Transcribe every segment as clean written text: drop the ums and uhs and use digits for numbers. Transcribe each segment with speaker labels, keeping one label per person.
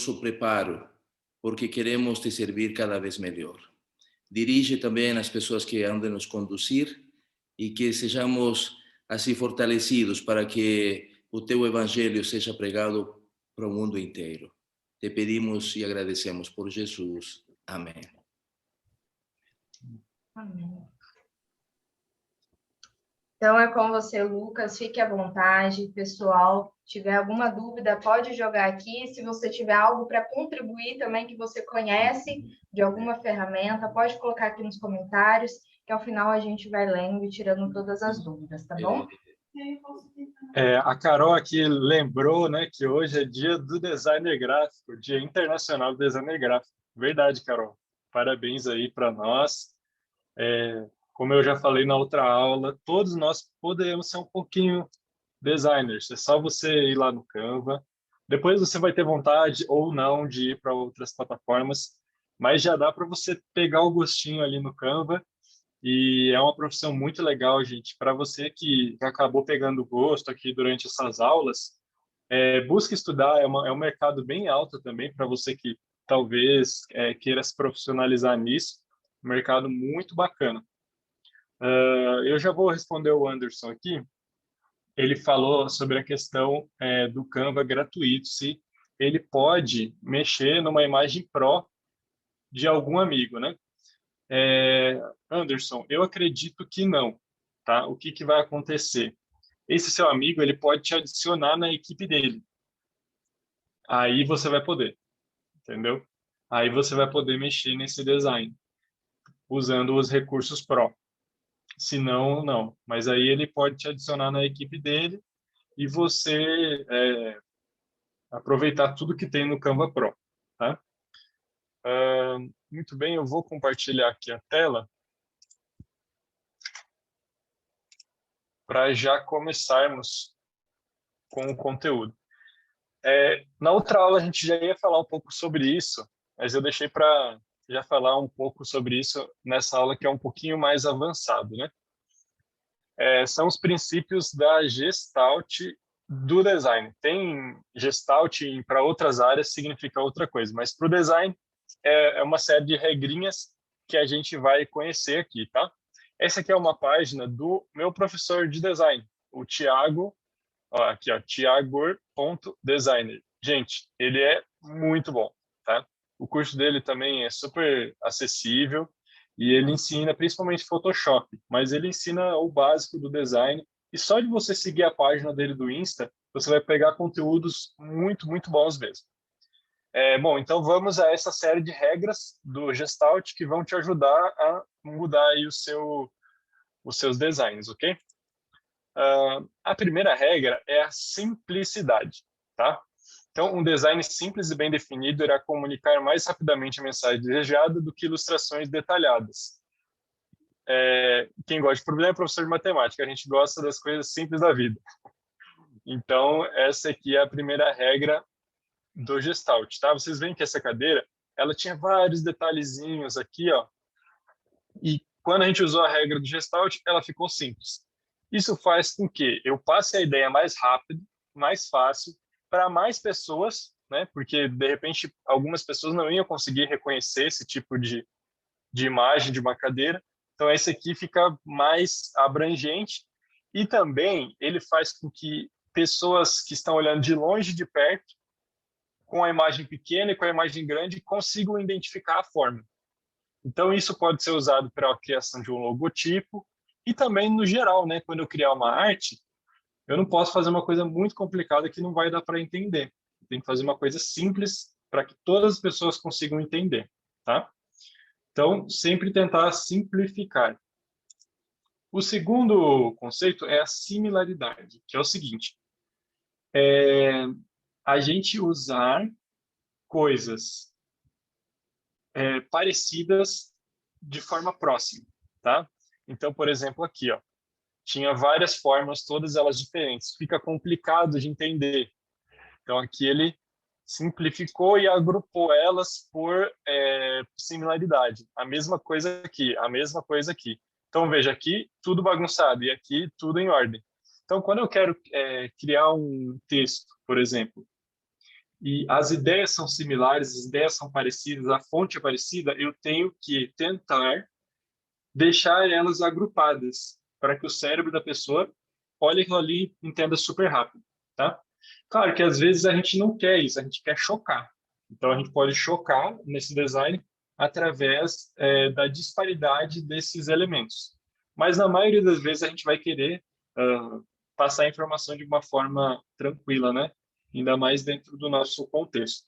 Speaker 1: nosso preparo, porque queremos te servir cada vez melhor. Dirige também as pessoas que andam nos conduzir e que sejamos assim fortalecidos para que o teu evangelho seja pregado para o mundo inteiro. Te pedimos e agradecemos por Jesus. Amém.
Speaker 2: Amém. Então, é com você, Lucas. Fique à vontade. Pessoal, tiver alguma dúvida, pode jogar aqui. Se você tiver algo para contribuir também, que você conhece de alguma ferramenta, pode colocar aqui nos comentários, que ao final a gente vai lendo e tirando todas as dúvidas, tá bom?
Speaker 3: A Carol aqui lembrou, né, que hoje é dia do designer gráfico, Dia Internacional do Designer Gráfico. Verdade, Carol. Parabéns aí para nós. Como eu já falei na outra aula, todos nós podemos ser um pouquinho designers. É só você ir lá no Canva. Depois você vai ter vontade ou não de ir para outras plataformas, mas já dá para você pegar o gostinho ali no Canva. E é uma profissão muito legal, gente. Para você que acabou pegando gosto aqui durante essas aulas, busque estudar. É um mercado bem alto também para você que talvez queira se profissionalizar nisso. Um mercado muito bacana. Eu já vou responder o Anderson aqui. Ele falou sobre a questão do Canva gratuito, se ele pode mexer numa imagem Pro de algum amigo, né? Anderson, eu acredito que não, tá? O que vai acontecer? Esse seu amigo, ele pode te adicionar na equipe dele. Aí você vai poder, entendeu? Aí você vai poder mexer nesse design usando os recursos Pro. Se não, não. Mas aí ele pode te adicionar na equipe dele e você aproveitar tudo que tem no Canva Pro, tá? Muito bem, eu vou compartilhar aqui a tela para já começarmos com o conteúdo. Na outra aula a gente já ia falar um pouco sobre isso, mas eu deixei para já falar um pouco sobre isso nessa aula que é um pouquinho mais avançado, né? São os princípios da Gestalt do design. Tem Gestalt para outras áreas significa outra coisa, mas para o design é uma série de regrinhas que a gente vai conhecer aqui, tá? Essa aqui é uma página do meu professor de design, o Thiago, aqui, ó, thiagor.designer. Gente, ele é muito bom, tá? O curso dele também é super acessível e ele ensina principalmente Photoshop, mas ele ensina o básico do design e só de você seguir a página dele do Insta, você vai pegar conteúdos muito, muito bons mesmo. Bom, então vamos a essa série de regras do Gestalt que vão te ajudar a mudar aí os seus designs, ok? A primeira regra é a simplicidade, tá? Então, um design simples e bem definido irá comunicar mais rapidamente a mensagem desejada do que ilustrações detalhadas. Quem gosta de problema é professor de matemática, a gente gosta das coisas simples da vida. Então, essa aqui é a primeira regra do Gestalt, tá? Vocês veem que essa cadeira, ela tinha vários detalhezinhos aqui, ó. E quando a gente usou a regra do Gestalt, ela ficou simples. Isso faz com que eu passe a ideia mais rápido, mais fácil, para mais pessoas, né? Porque, de repente, algumas pessoas não iam conseguir reconhecer esse tipo de imagem de uma cadeira. Então, esse aqui fica mais abrangente. E também ele faz com que pessoas que estão olhando de longe e de perto, com a imagem pequena e com a imagem grande, consigam identificar a forma. Então, isso pode ser usado para a criação de um logotipo e também no geral, né? Quando eu criar uma arte, eu não posso fazer uma coisa muito complicada que não vai dar para entender. Tem que fazer uma coisa simples para que todas as pessoas consigam entender, tá? Então, sempre tentar simplificar. O segundo conceito é a similaridade, que é o seguinte: a gente usar coisas parecidas de forma próxima, tá? Então, por exemplo, aqui, ó, tinha várias formas, todas elas diferentes. Fica complicado de entender. Então, aqui ele simplificou e agrupou elas por similaridade. A mesma coisa aqui, a mesma coisa aqui. Então, veja, aqui tudo bagunçado e aqui tudo em ordem. Então, quando eu quero criar um texto, por exemplo, e as ideias são similares, as ideias são parecidas, a fonte é parecida, eu tenho que tentar deixar elas agrupadas para que o cérebro da pessoa olhe aquilo ali e entenda super rápido, tá? Claro que às vezes a gente não quer isso, a gente quer chocar. Então a gente pode chocar nesse design através da disparidade desses elementos. Mas na maioria das vezes a gente vai querer passar a informação de uma forma tranquila, né? Ainda mais dentro do nosso contexto.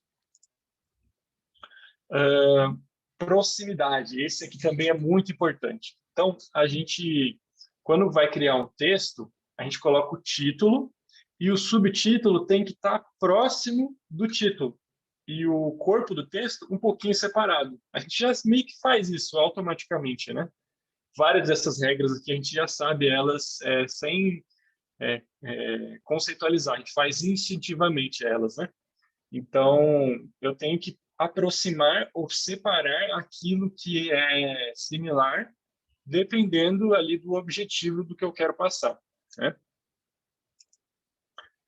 Speaker 3: Proximidade, esse aqui também é muito importante. Então, a gente, quando vai criar um texto, a gente coloca o título e o subtítulo tem que estar próximo do título e o corpo do texto um pouquinho separado. A gente já meio que faz isso automaticamente, né? Várias dessas regras aqui a gente já sabe elas sem conceitualizar, a gente faz instintivamente elas, né? Então, eu tenho que aproximar ou separar aquilo que é similar, dependendo ali do objetivo do que eu quero passar, né?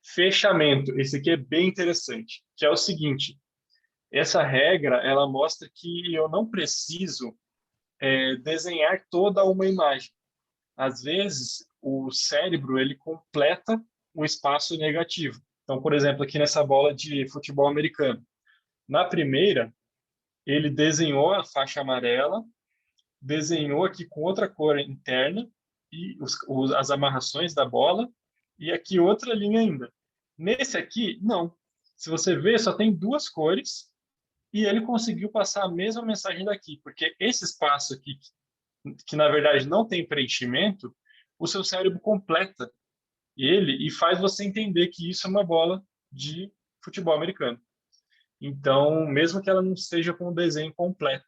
Speaker 3: Fechamento, esse aqui é bem interessante, que é o seguinte, essa regra, ela mostra que eu não preciso desenhar toda uma imagem. Às vezes, o cérebro, ele completa o espaço negativo. Então, por exemplo, aqui nessa bola de futebol americano, na primeira, ele desenhou a faixa amarela, desenhou aqui com outra cor interna e as amarrações da bola, e aqui outra linha ainda. Nesse aqui, não. Se você ver, só tem duas cores e ele conseguiu passar a mesma mensagem daqui, porque esse espaço aqui, que na verdade não tem preenchimento, o seu cérebro completa ele e faz você entender que isso é uma bola de futebol americano. Então, mesmo que ela não esteja com o desenho completo.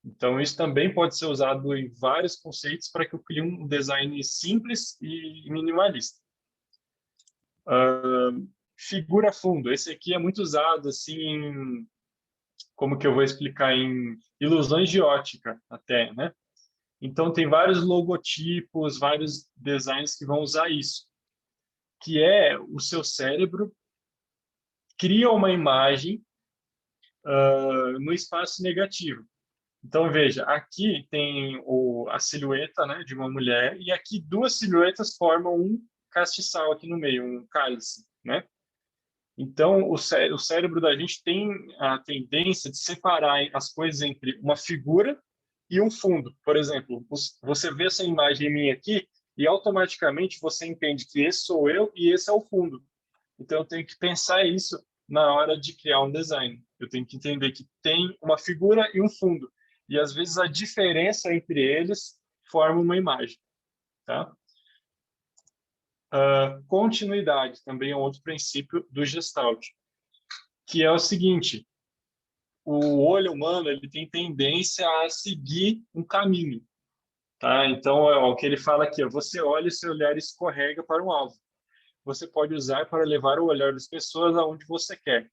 Speaker 3: Então, isso também pode ser usado em vários conceitos para que eu crie um design simples e minimalista. Figura fundo. Esse aqui é muito usado, assim, como que eu vou explicar, em ilusões de ótica até, né? Então, tem vários logotipos, vários designs que vão usar isso, que é o seu cérebro cria uma imagem no espaço negativo. Então, veja, aqui tem a silhueta, né, de uma mulher, e aqui duas silhuetas formam um castiçal aqui no meio, um cálice, né? Então, o cérebro da gente tem a tendência de separar as coisas entre uma figura e um fundo. Por exemplo, você vê essa imagem minha aqui e automaticamente você entende que esse sou eu e esse é o fundo. Então, eu tenho que pensar isso na hora de criar um design. Eu tenho que entender que tem uma figura e um fundo. E, às vezes, a diferença entre eles forma uma imagem. Tá? Continuidade também é um outro princípio do Gestalt, que é o seguinte, o olho humano ele tem tendência a seguir um caminho. Tá? Então, é o que ele fala aqui, ó, você olha e seu olhar escorrega para um alvo. Você pode usar para levar o olhar das pessoas aonde você quer.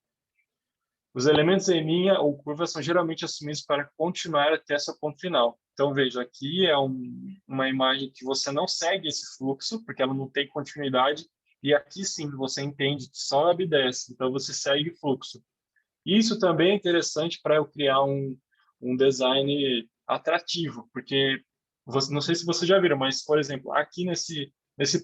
Speaker 3: Os elementos em linha ou curva são geralmente assumidos para continuar até seu ponto final. Então, veja, aqui é uma imagem que você não segue esse fluxo, porque ela não tem continuidade, e aqui sim você entende que sobe e desce, então você segue o fluxo. Isso também é interessante para eu criar um design atrativo, porque não sei se vocês já viram, mas, por exemplo, aqui nesse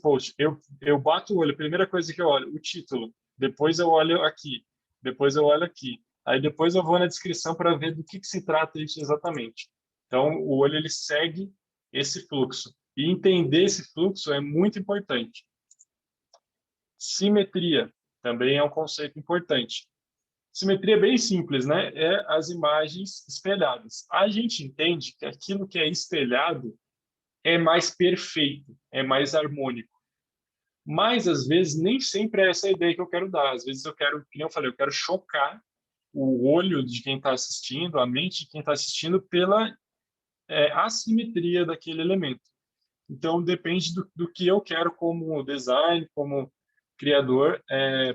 Speaker 3: post, eu bato o olho, a primeira coisa que eu olho, o título, depois eu olho aqui, depois eu olho aqui, aí depois eu vou na descrição para ver do que se trata isso exatamente. Então, o olho ele segue esse fluxo, e entender esse fluxo é muito importante. Simetria também é um conceito importante. Simetria é bem simples, né? É as imagens espelhadas. A gente entende que aquilo que é espelhado é mais perfeito, é mais harmônico. Mas, às vezes, nem sempre é essa a ideia que eu quero dar. Às vezes eu quero, como eu falei, eu quero chocar o olho de quem está assistindo, a mente de quem está assistindo pela assimetria daquele elemento. Então, depende do que eu quero como design, como criador,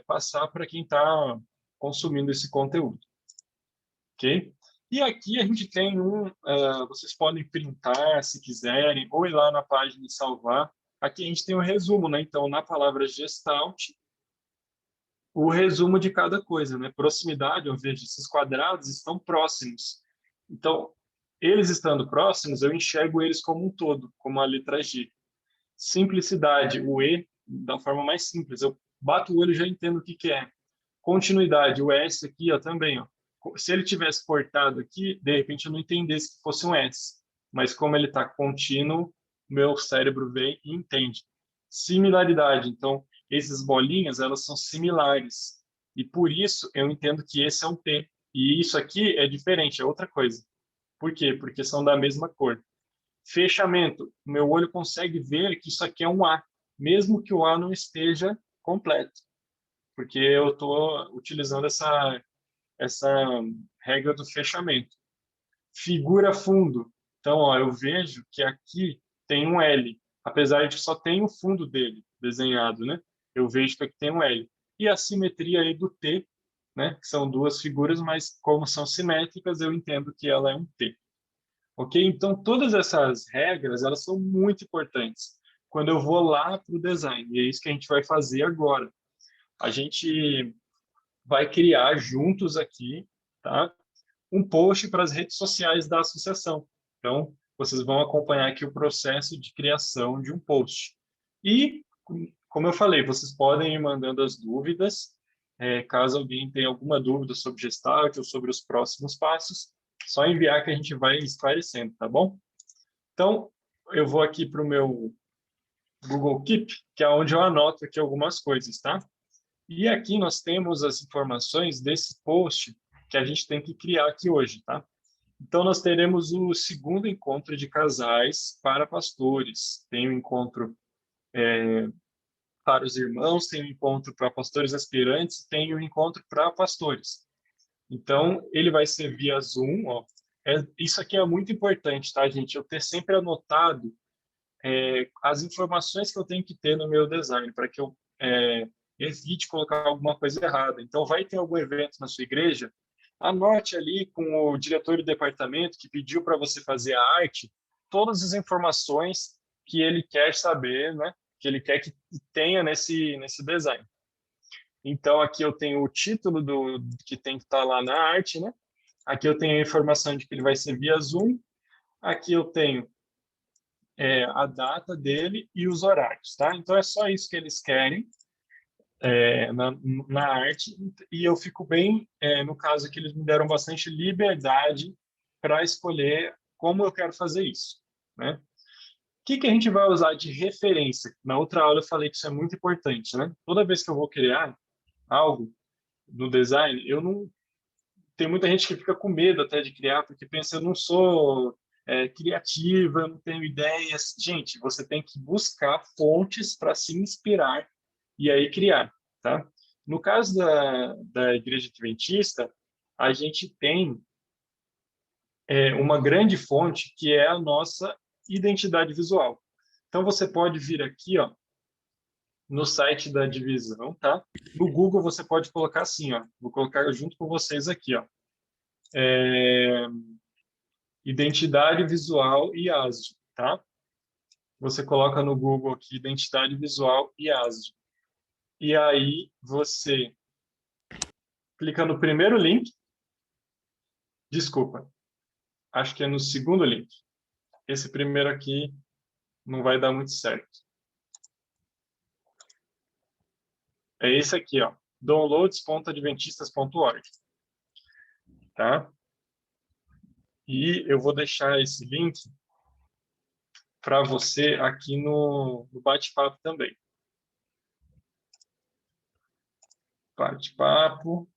Speaker 3: passar para quem está consumindo esse conteúdo. Ok? E aqui a gente tem vocês podem printar se quiserem, ou ir lá na página e salvar. Aqui a gente tem um resumo, né? Então, na palavra Gestalt, o resumo de cada coisa, né? Proximidade, eu vejo esses quadrados estão próximos. Então, eles estando próximos, eu enxergo eles como um todo, como a letra G. Simplicidade, o E, da forma mais simples. Eu bato o olho e já entendo o que que é. Continuidade, o S aqui, ó, também, ó. Se ele tivesse cortado aqui, de repente eu não entendesse que fosse um S. Mas como ele está contínuo, meu cérebro vem e entende. Similaridade, então, essas bolinhas, elas são similares. E por isso eu entendo que esse é um T. E isso aqui é diferente, é outra coisa. Por quê? Porque são da mesma cor. Fechamento, meu olho consegue ver que isso aqui é um A, mesmo que o A não esteja completo, porque eu estou utilizando essa regra do fechamento. Figura fundo, então, ó, eu vejo que aqui tem um L, apesar de só ter o fundo dele desenhado, né? Eu vejo que aqui tem um L. E a simetria aí do T, né? Que são duas figuras, mas como são simétricas, eu entendo que ela é um T. Ok? Então, todas essas regras, elas são muito importantes quando eu vou lá para o design. E é isso que a gente vai fazer agora. A gente vai criar juntos aqui, tá? Um post para as redes sociais da associação. Então, vocês vão acompanhar aqui o processo de criação de um post. E, como eu falei, vocês podem ir mandando as dúvidas, caso alguém tenha alguma dúvida sobre Gestalt ou sobre os próximos passos, só enviar que a gente vai esclarecendo, tá bom? Então, eu vou aqui para o meu Google Keep, que é onde eu anoto aqui algumas coisas, tá? E aqui nós temos as informações desse post que a gente tem que criar aqui hoje, tá? Então, nós teremos o segundo encontro de casais para pastores. Tem o encontro para os irmãos, tem o encontro para pastores aspirantes, tem o encontro para pastores. Então, ele vai ser via Zoom, ó. Isso aqui é muito importante, tá, gente? Eu ter sempre anotado as informações que eu tenho que ter no meu design, para que eu evite colocar alguma coisa errada. Então, vai ter algum evento na sua igreja, anote ali com o diretor do departamento que pediu para você fazer a arte, todas as informações que ele quer saber, né? Que ele quer que tenha nesse design. Então, aqui eu tenho o título do que tem que estar lá na arte, né? Aqui eu tenho a informação de que ele vai ser via Zoom. Aqui eu tenho a data dele e os horários, tá? Então, é só isso que eles querem na arte. E eu fico bem, no caso que eles me deram bastante liberdade para escolher como eu quero fazer isso, né? O que a gente vai usar de referência? Na outra aula eu falei que isso é muito importante, né? Toda vez que eu vou criar algo no design, eu não... Tem muita gente que fica com medo até de criar, porque pensa, eu não sou criativa, eu não tenho ideias. Gente, você tem que buscar fontes para se inspirar e aí criar, tá? No caso da Igreja Adventista, a gente tem uma grande fonte que é a nossa identidade visual. Então, você pode vir aqui, ó, no site da divisão, tá? No Google, você pode colocar assim, ó. Vou colocar junto com vocês aqui, ó. Identidade visual e ASD, tá? Você coloca no Google aqui, identidade visual e ASD. E aí, você clica no primeiro link. Desculpa. Acho que é no segundo link. Esse primeiro aqui não vai dar muito certo. É esse aqui, ó. downloads.adventistas.org. Tá? E eu vou deixar esse link para você aqui no bate-papo também. Bate-papo.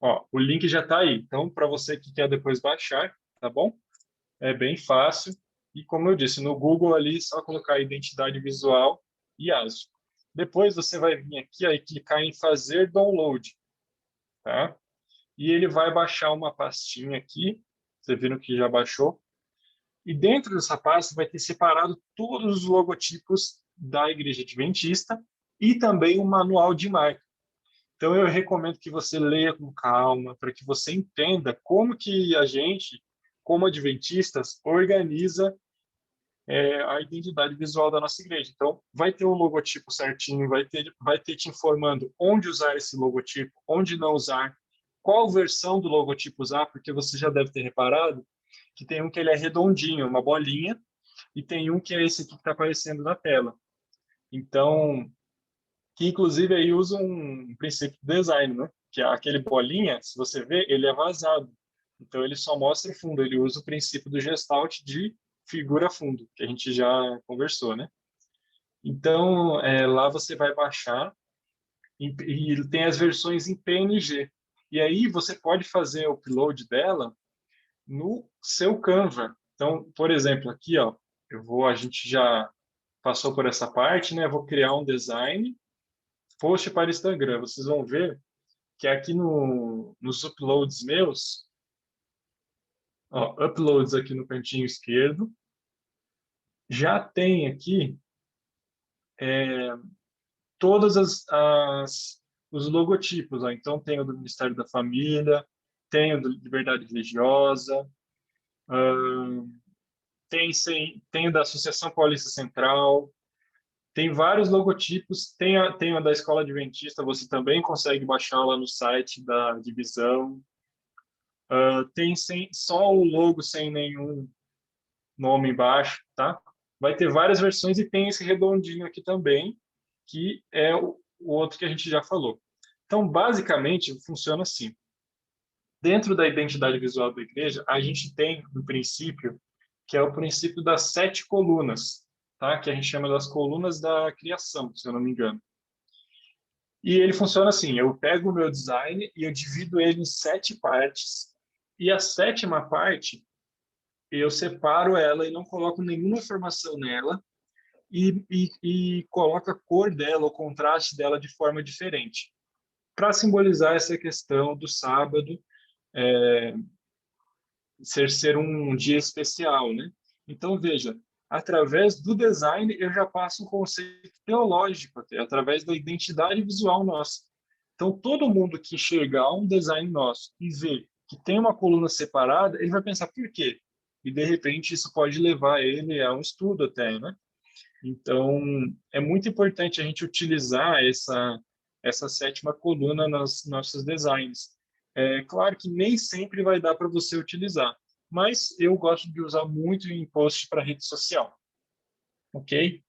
Speaker 3: Ó, o link já está aí. Então, para você que quer depois baixar, tá bom? É bem fácil. E como eu disse, no Google ali, só colocar identidade visual e ASO. Depois você vai vir aqui ó, e clicar em fazer download. Tá? E ele vai baixar uma pastinha aqui. Vocês viram que já baixou. E dentro dessa pasta vai ter separado todos os logotipos da Igreja Adventista e também um manual de marca. Então, eu recomendo que você leia com calma, para que você entenda como que a gente, como adventistas, organiza a identidade visual da nossa igreja. Então, vai ter o logotipo certinho, vai ter te informando onde usar esse logotipo, onde não usar, qual versão do logotipo usar, porque você já deve ter reparado que tem um que ele é redondinho, uma bolinha, e tem um que é esse aqui que está aparecendo na tela. Então, que inclusive aí usa um princípio de design, né? Que é aquele bolinha, se você ver, ele é vazado. Então, ele só mostra o fundo, ele usa o princípio do Gestalt de figura fundo, que a gente já conversou, né? Então, lá você vai baixar e tem as versões em PNG. E aí você pode fazer o upload dela no seu Canva. Então, por exemplo, aqui, ó, a gente já passou por essa parte, né? Eu vou criar um design, post para Instagram. Vocês vão ver que aqui nos uploads meus, ó, uploads aqui no cantinho esquerdo, já tem aqui todas os logotipos. Ó. Então, tem o do Ministério da Família, tem o do Liberdade Religiosa, tem o da Associação Paulista Central, tem vários logotipos, tem o da Escola Adventista, você também consegue baixar lá no site da divisão. Tem só o logo sem nenhum nome embaixo, tá? Vai ter várias versões e tem esse redondinho aqui também, que é o outro que a gente já falou. Então, basicamente, funciona assim. Dentro da identidade visual da igreja, a gente tem um princípio, que é o princípio das 7 colunas, tá? Que a gente chama das colunas da criação, se eu não me engano. E ele funciona assim, eu pego o meu design e eu divido ele em 7 partes, e a 7ª parte, eu separo ela e não coloco nenhuma informação nela, e coloco a cor dela, o contraste dela de forma diferente, para simbolizar essa questão do sábado ser um dia especial, né? Então, veja, através do design eu já passo um conceito teológico, através da identidade visual nossa. Então, todo mundo que enxergar um design nosso e ver que tem uma coluna separada, ele vai pensar, por quê? E, de repente, isso pode levar ele a um estudo até, né? Então, é muito importante a gente utilizar essa 7ª coluna nos nossos designs. É claro que nem sempre vai dar para você utilizar, mas eu gosto de usar muito em post para rede social, ok?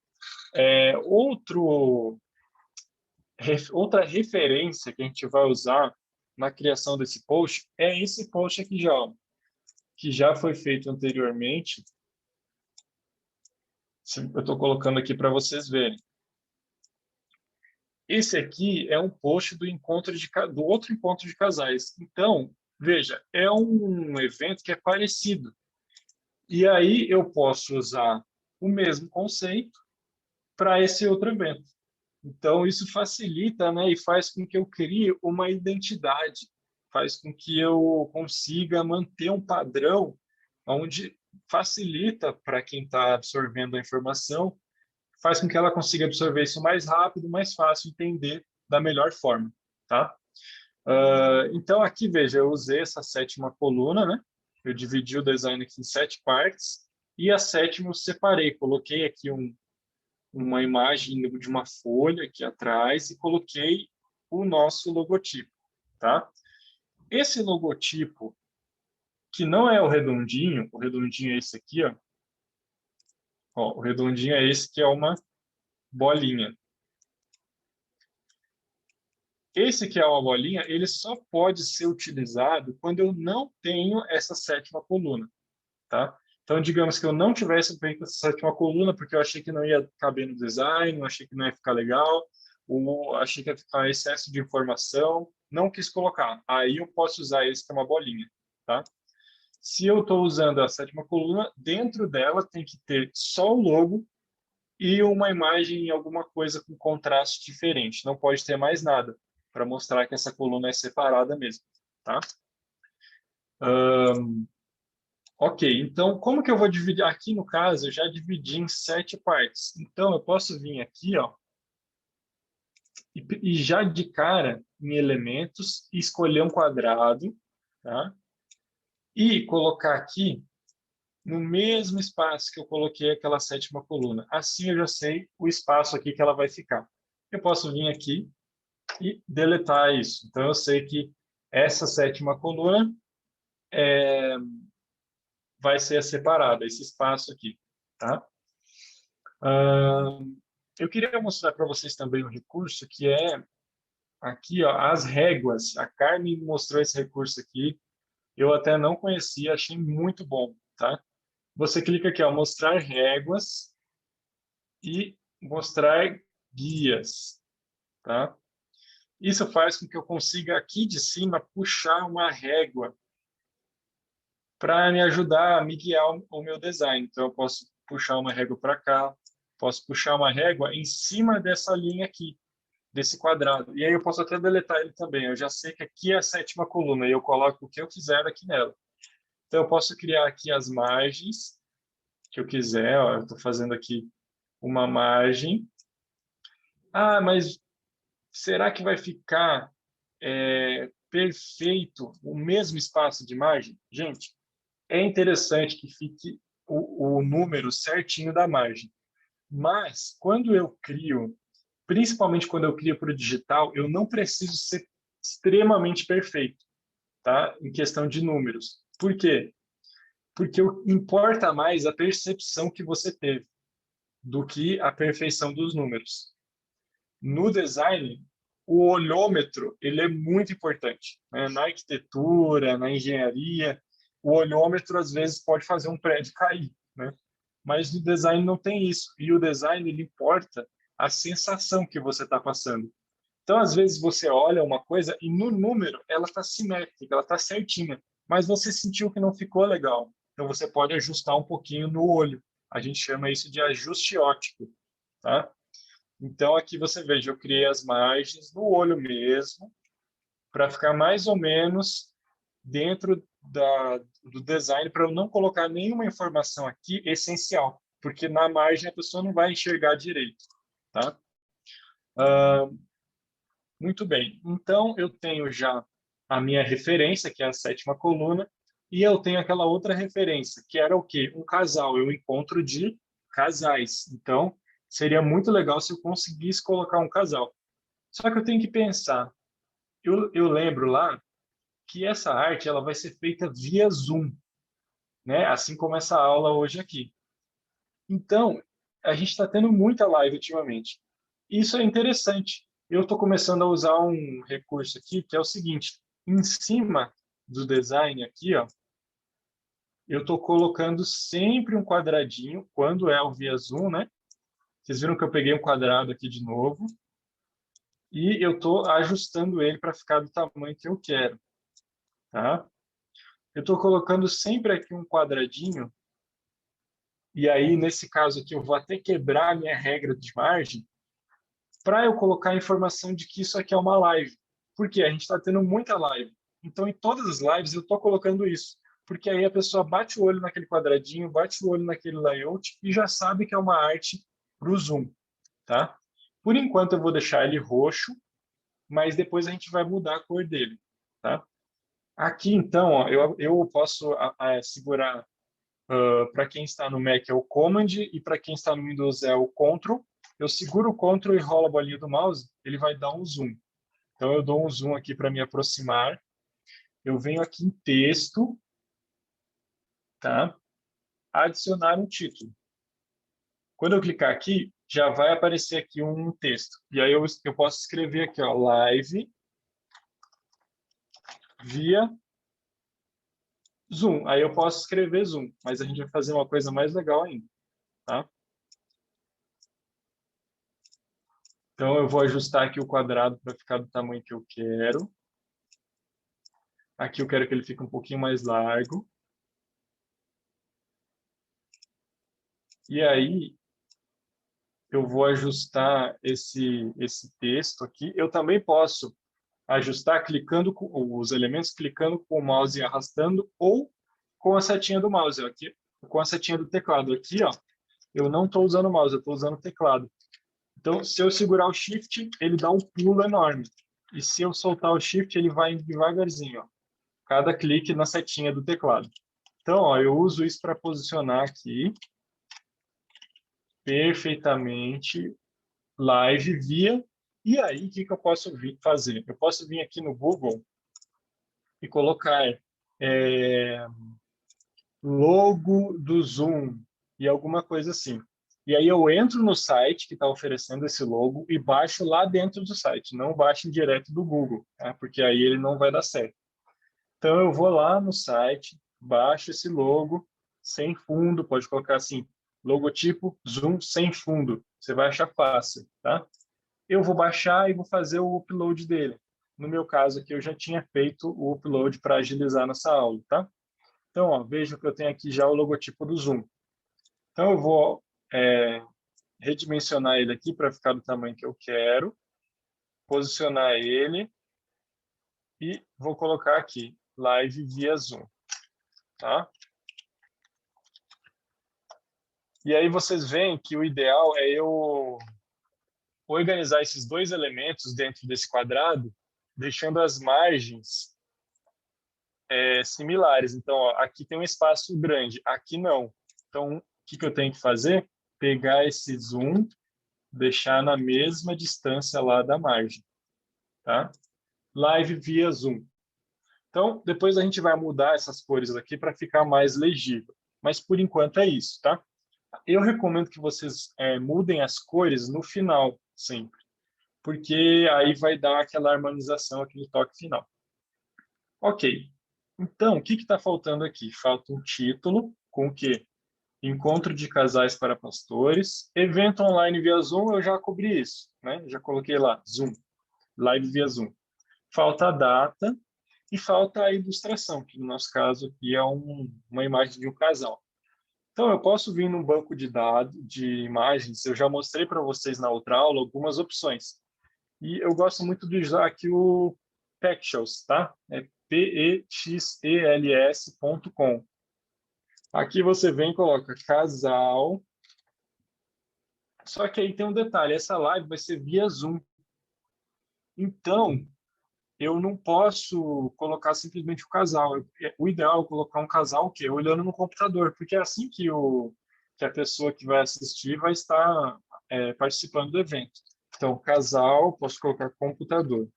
Speaker 3: Outra referência que a gente vai usar na criação desse post é esse post aqui já, ó, que já foi feito anteriormente. Eu estou colocando aqui para vocês verem. Esse aqui é um post do outro encontro de casais. Então, veja, é um evento que é parecido. E aí eu posso usar o mesmo conceito para esse outro evento. Então, isso facilita, né, e faz com que eu crie uma identidade, faz com que eu consiga manter um padrão onde facilita para quem está absorvendo a informação, faz com que ela consiga absorver isso mais rápido, mais fácil, entender da melhor forma, tá? Então, aqui, veja, eu usei essa 7ª coluna, né? Eu dividi o design aqui em 7 partes, e a 7ª eu separei, coloquei aqui uma imagem de uma folha aqui atrás e coloquei o nosso logotipo, tá? Esse logotipo, que não é o redondinho é esse aqui, ó. Ó, o redondinho é esse que é uma bolinha. Esse que é uma bolinha, ele só pode ser utilizado quando eu não tenho essa 7ª coluna, tá? Então, digamos que eu não tivesse feito essa 7ª coluna porque eu achei que não ia caber no design, eu achei que não ia ficar legal, ou achei que ia ficar excesso de informação, não quis colocar. Aí eu posso usar esse que é uma bolinha, tá? Se eu estou usando a 7ª coluna, dentro dela tem que ter só o logo e uma imagem, alguma coisa com contraste diferente. Não pode ter mais nada, para mostrar que essa coluna é separada mesmo, tá? Ok, então como que eu vou dividir? Aqui no caso, eu já dividi em 7 partes. Então, eu posso vir aqui, ó, e já de cara em elementos, escolher um quadrado, tá? E colocar aqui no mesmo espaço que eu coloquei aquela 7ª coluna. Assim eu já sei o espaço aqui que ela vai ficar. Eu posso vir aqui e deletar isso. Então eu sei que essa 7ª coluna vai ser separada, esse espaço aqui, tá? Eu queria mostrar para vocês também um recurso que é aqui, ó, as réguas. A Carmen mostrou esse recurso aqui. Eu até não conhecia, achei muito bom, tá? Você clica aqui, ó, mostrar réguas e mostrar guias, tá? Isso faz com que eu consiga aqui de cima puxar uma régua para me ajudar a me guiar o meu design. Então eu posso puxar uma régua para cá, posso puxar uma régua em cima dessa linha aqui, desse quadrado. E aí eu posso até deletar ele também. Eu já sei que aqui é a 7ª coluna e eu coloco o que eu quiser aqui nela. Então eu posso criar aqui as margens que eu quiser. Ó, eu estou fazendo aqui uma margem. Ah, mas será que vai ficar perfeito o mesmo espaço de margem? Gente, é interessante que fique o número certinho da margem. Mas, quando eu crio, principalmente quando eu crio para o digital, eu não preciso ser extremamente perfeito, tá? Em questão de números. Por quê? Porque importa mais a percepção que você teve do que a perfeição dos números. No design, o olhômetro ele é muito importante, né? Na arquitetura, na engenharia, o olhômetro às vezes pode fazer um prédio cair, né? Mas no design não tem isso. E o design ele importa a sensação que você está passando. Então, às vezes você olha uma coisa e no número ela está simétrica, ela está certinha, mas você sentiu que não ficou legal. Então você pode ajustar um pouquinho no olho. A gente chama isso de ajuste óptico, tá? Então, aqui você veja, eu criei as margens no olho mesmo, para ficar mais ou menos dentro do design, para eu não colocar nenhuma informação aqui essencial, porque na margem a pessoa não vai enxergar direito. Tá? Muito bem. Então, eu tenho já a minha referência, que é a 7ª coluna, e eu tenho aquela outra referência, que era o quê? Um casal, eu encontro de casais. Então, seria muito legal se eu conseguisse colocar um casal. Só que eu tenho que pensar. Eu lembro lá que essa arte ela vai ser feita via Zoom, né? Assim como essa aula hoje aqui. Então, a gente está tendo muita live ultimamente. Isso é interessante. Eu estou começando a usar um recurso aqui que é o seguinte: em cima do design aqui, ó, eu estou colocando sempre um quadradinho quando é o via Zoom, né? Vocês viram que eu peguei um quadrado aqui de novo e eu estou ajustando ele para ficar do tamanho que eu quero, tá? Eu estou colocando sempre aqui um quadradinho e aí, nesse caso aqui, eu vou até quebrar a minha regra de margem para eu colocar a informação de que isso aqui é uma live. Porque a gente está tendo muita live. Então, em todas as lives, eu estou colocando isso. Porque aí a pessoa bate o olho naquele quadradinho, bate o olho naquele layout e já sabe que é uma arte para o Zoom. Tá? Por enquanto, eu vou deixar ele roxo, mas depois a gente vai mudar a cor dele. Tá? Aqui, então, ó, eu posso segurar, para quem está no Mac é o Command e para quem está no Windows é o Ctrl. Eu seguro o Ctrl e rolo a bolinha do mouse, ele vai dar um zoom. Então, eu dou um zoom aqui para me aproximar. Eu venho aqui em texto, tá? Adicionar um título. Quando eu clicar aqui, já vai aparecer aqui um texto. E aí eu posso escrever aqui, ó, live via Zoom. Aí eu posso escrever Zoom, mas a gente vai fazer uma coisa mais legal ainda, tá? Então, eu vou ajustar aqui o quadrado para ficar do tamanho que eu quero. Aqui eu quero que ele fique um pouquinho mais largo. E aí, eu vou ajustar esse texto aqui. Eu também posso ajustar clicando com os elementos, clicando com o mouse e arrastando, ou com a setinha do mouse. Aqui, com a setinha do teclado. Aqui, ó, eu não estou usando o mouse, eu estou usando o teclado. Então, se eu segurar o Shift, ele dá um pulo enorme. E se eu soltar o Shift, ele vai devagarzinho, ó. Cada clique na setinha do teclado. Então, ó, eu uso isso para posicionar aqui perfeitamente live via. E aí, o que eu posso fazer? Eu posso vir aqui no Google e colocar logo do Zoom e alguma coisa assim. E aí eu entro no site que está oferecendo esse logo e baixo lá dentro do site, não baixo direto do Google, tá? Porque aí ele não vai dar certo. Então eu vou lá no site, baixo esse logo sem fundo, pode colocar assim, logotipo Zoom sem fundo, você vai achar fácil, tá? Eu vou baixar e vou fazer o upload dele. No meu caso aqui, eu já tinha feito o upload para agilizar nossa aula, tá? Então, ó, veja que eu tenho aqui já o logotipo do Zoom. Então, eu vou redimensionar ele aqui para ficar do tamanho que eu quero, posicionar ele e vou colocar aqui, live via Zoom, tá? E aí vocês veem que o ideal é eu organizar esses dois elementos dentro desse quadrado, deixando as margens similares. Então, ó, aqui tem um espaço grande, aqui não. Então, o que eu tenho que fazer? Pegar esse zoom, deixar na mesma distância lá da margem, tá? Live via Zoom. Então, depois a gente vai mudar essas cores aqui para ficar mais legível. Mas, por enquanto, é isso, tá? Eu recomendo que vocês mudem as cores no final, sempre. Porque aí vai dar aquela harmonização, aquele toque final. Ok. Então, o que está faltando aqui? Falta um título com o quê? Encontro de casais para pastores. Evento online via Zoom, eu já cobri isso, né? Já coloquei lá, Zoom, live via Zoom. Falta a data e falta a ilustração, que no nosso caso aqui é uma imagem de um casal. Então, eu posso vir num banco de dados, de imagens, eu já mostrei para vocês na outra aula algumas opções. E eu gosto muito de usar aqui o Pexels, tá? É pexels.com. Aqui você vem e coloca casal. Só que aí tem um detalhe, essa live vai ser via Zoom. Então, eu não posso colocar simplesmente o casal. O ideal é colocar um casal o quê? Olhando no computador, porque é assim que a pessoa que vai assistir vai estar participando do evento. Então, casal, posso colocar computador.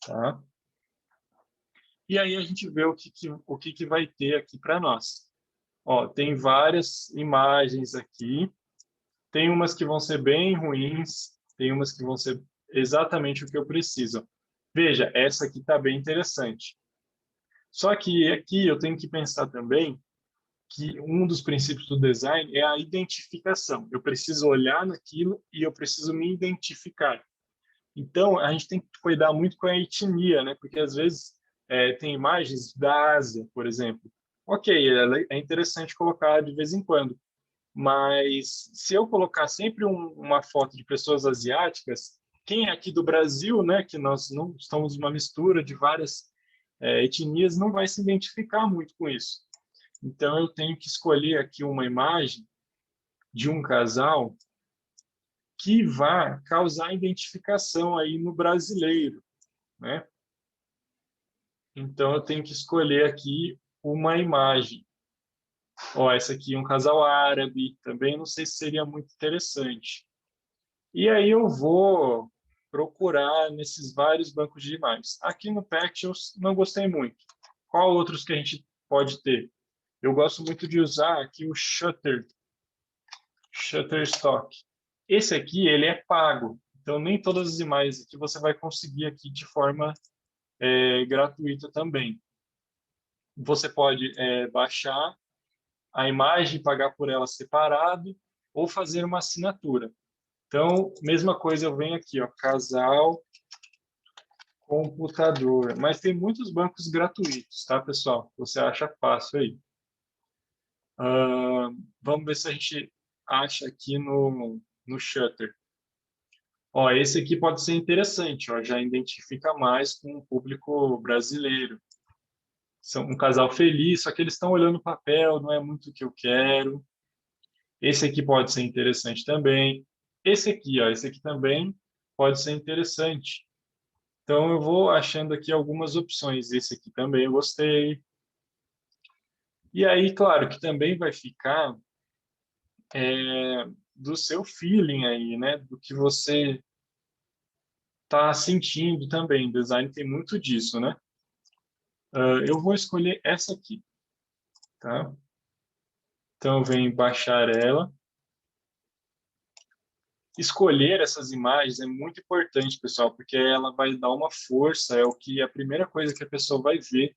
Speaker 3: Tá? E aí a gente vê o que vai ter aqui para nós. Ó, tem várias imagens aqui. Tem umas que vão ser bem ruins, tem umas que vão ser exatamente o que eu preciso. Veja, essa aqui está bem interessante. Só que aqui eu tenho que pensar também que um dos princípios do design é a identificação. Eu preciso olhar naquilo e eu preciso me identificar. Então, a gente tem que cuidar muito com a etnia, né? Porque às vezes tem imagens da Ásia, por exemplo. Ok, é interessante colocar de vez em quando, mas se eu colocar sempre uma foto de pessoas asiáticas, quem é aqui do Brasil, né, que nós não estamos uma mistura de várias etnias, não vai se identificar muito com isso. Então eu tenho que escolher aqui uma imagem de um casal que vá causar identificação aí no brasileiro, né? Então eu tenho que escolher aqui uma imagem. Ó, essa aqui é um casal árabe, também não sei se seria muito interessante. E aí eu vou procurar nesses vários bancos de imagens. Aqui no Pexels não gostei muito. Qual outros que a gente pode ter? Eu gosto muito de usar aqui o Shutterstock. Esse aqui, ele é pago. Então, nem todas as imagens aqui você vai conseguir aqui de forma gratuita também. Você pode baixar a imagem e pagar por ela separado ou fazer uma assinatura. Então, mesma coisa, eu venho aqui, ó, casal, computador. Mas tem muitos bancos gratuitos, tá, pessoal? Você acha fácil aí. Vamos ver se a gente acha aqui no Shutter. Ó, esse aqui pode ser interessante, ó, já identifica mais com o público brasileiro. São um casal feliz, só que eles estão olhando o papel, não é muito o que eu quero. Esse aqui pode ser interessante também. Esse aqui, ó, esse aqui também pode ser interessante. Então, eu vou achando aqui algumas opções. Esse aqui também eu gostei. E aí, claro, que também vai ficar do seu feeling aí, né? Do que você está sentindo também. Design tem muito disso, né? Eu vou escolher essa aqui, tá? Então, eu venho baixar ela. Escolher essas imagens é muito importante, pessoal, porque ela vai dar uma força, é a primeira coisa que a pessoa vai ver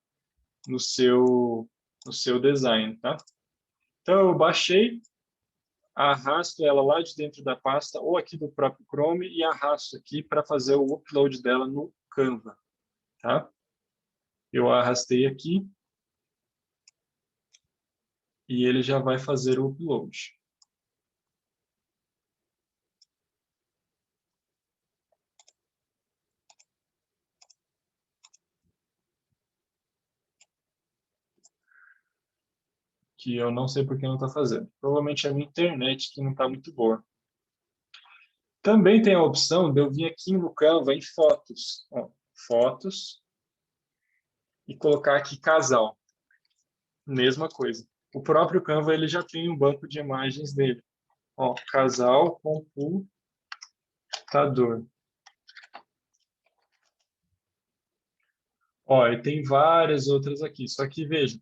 Speaker 3: no seu design, tá? Então, eu baixei, arrasto ela lá de dentro da pasta ou aqui do próprio Chrome e arrasto aqui para fazer o upload dela no Canva, tá? Eu arrastei aqui e ele já vai fazer o upload. Que eu não sei por que não está fazendo. Provavelmente é a minha internet que não está muito boa. Também tem a opção de eu vir aqui no Canva em fotos. Ó, fotos. E colocar aqui casal. Mesma coisa. O próprio Canva ele já tem um banco de imagens dele. Ó, casal computador. Ó, e tem várias outras aqui. Só que veja,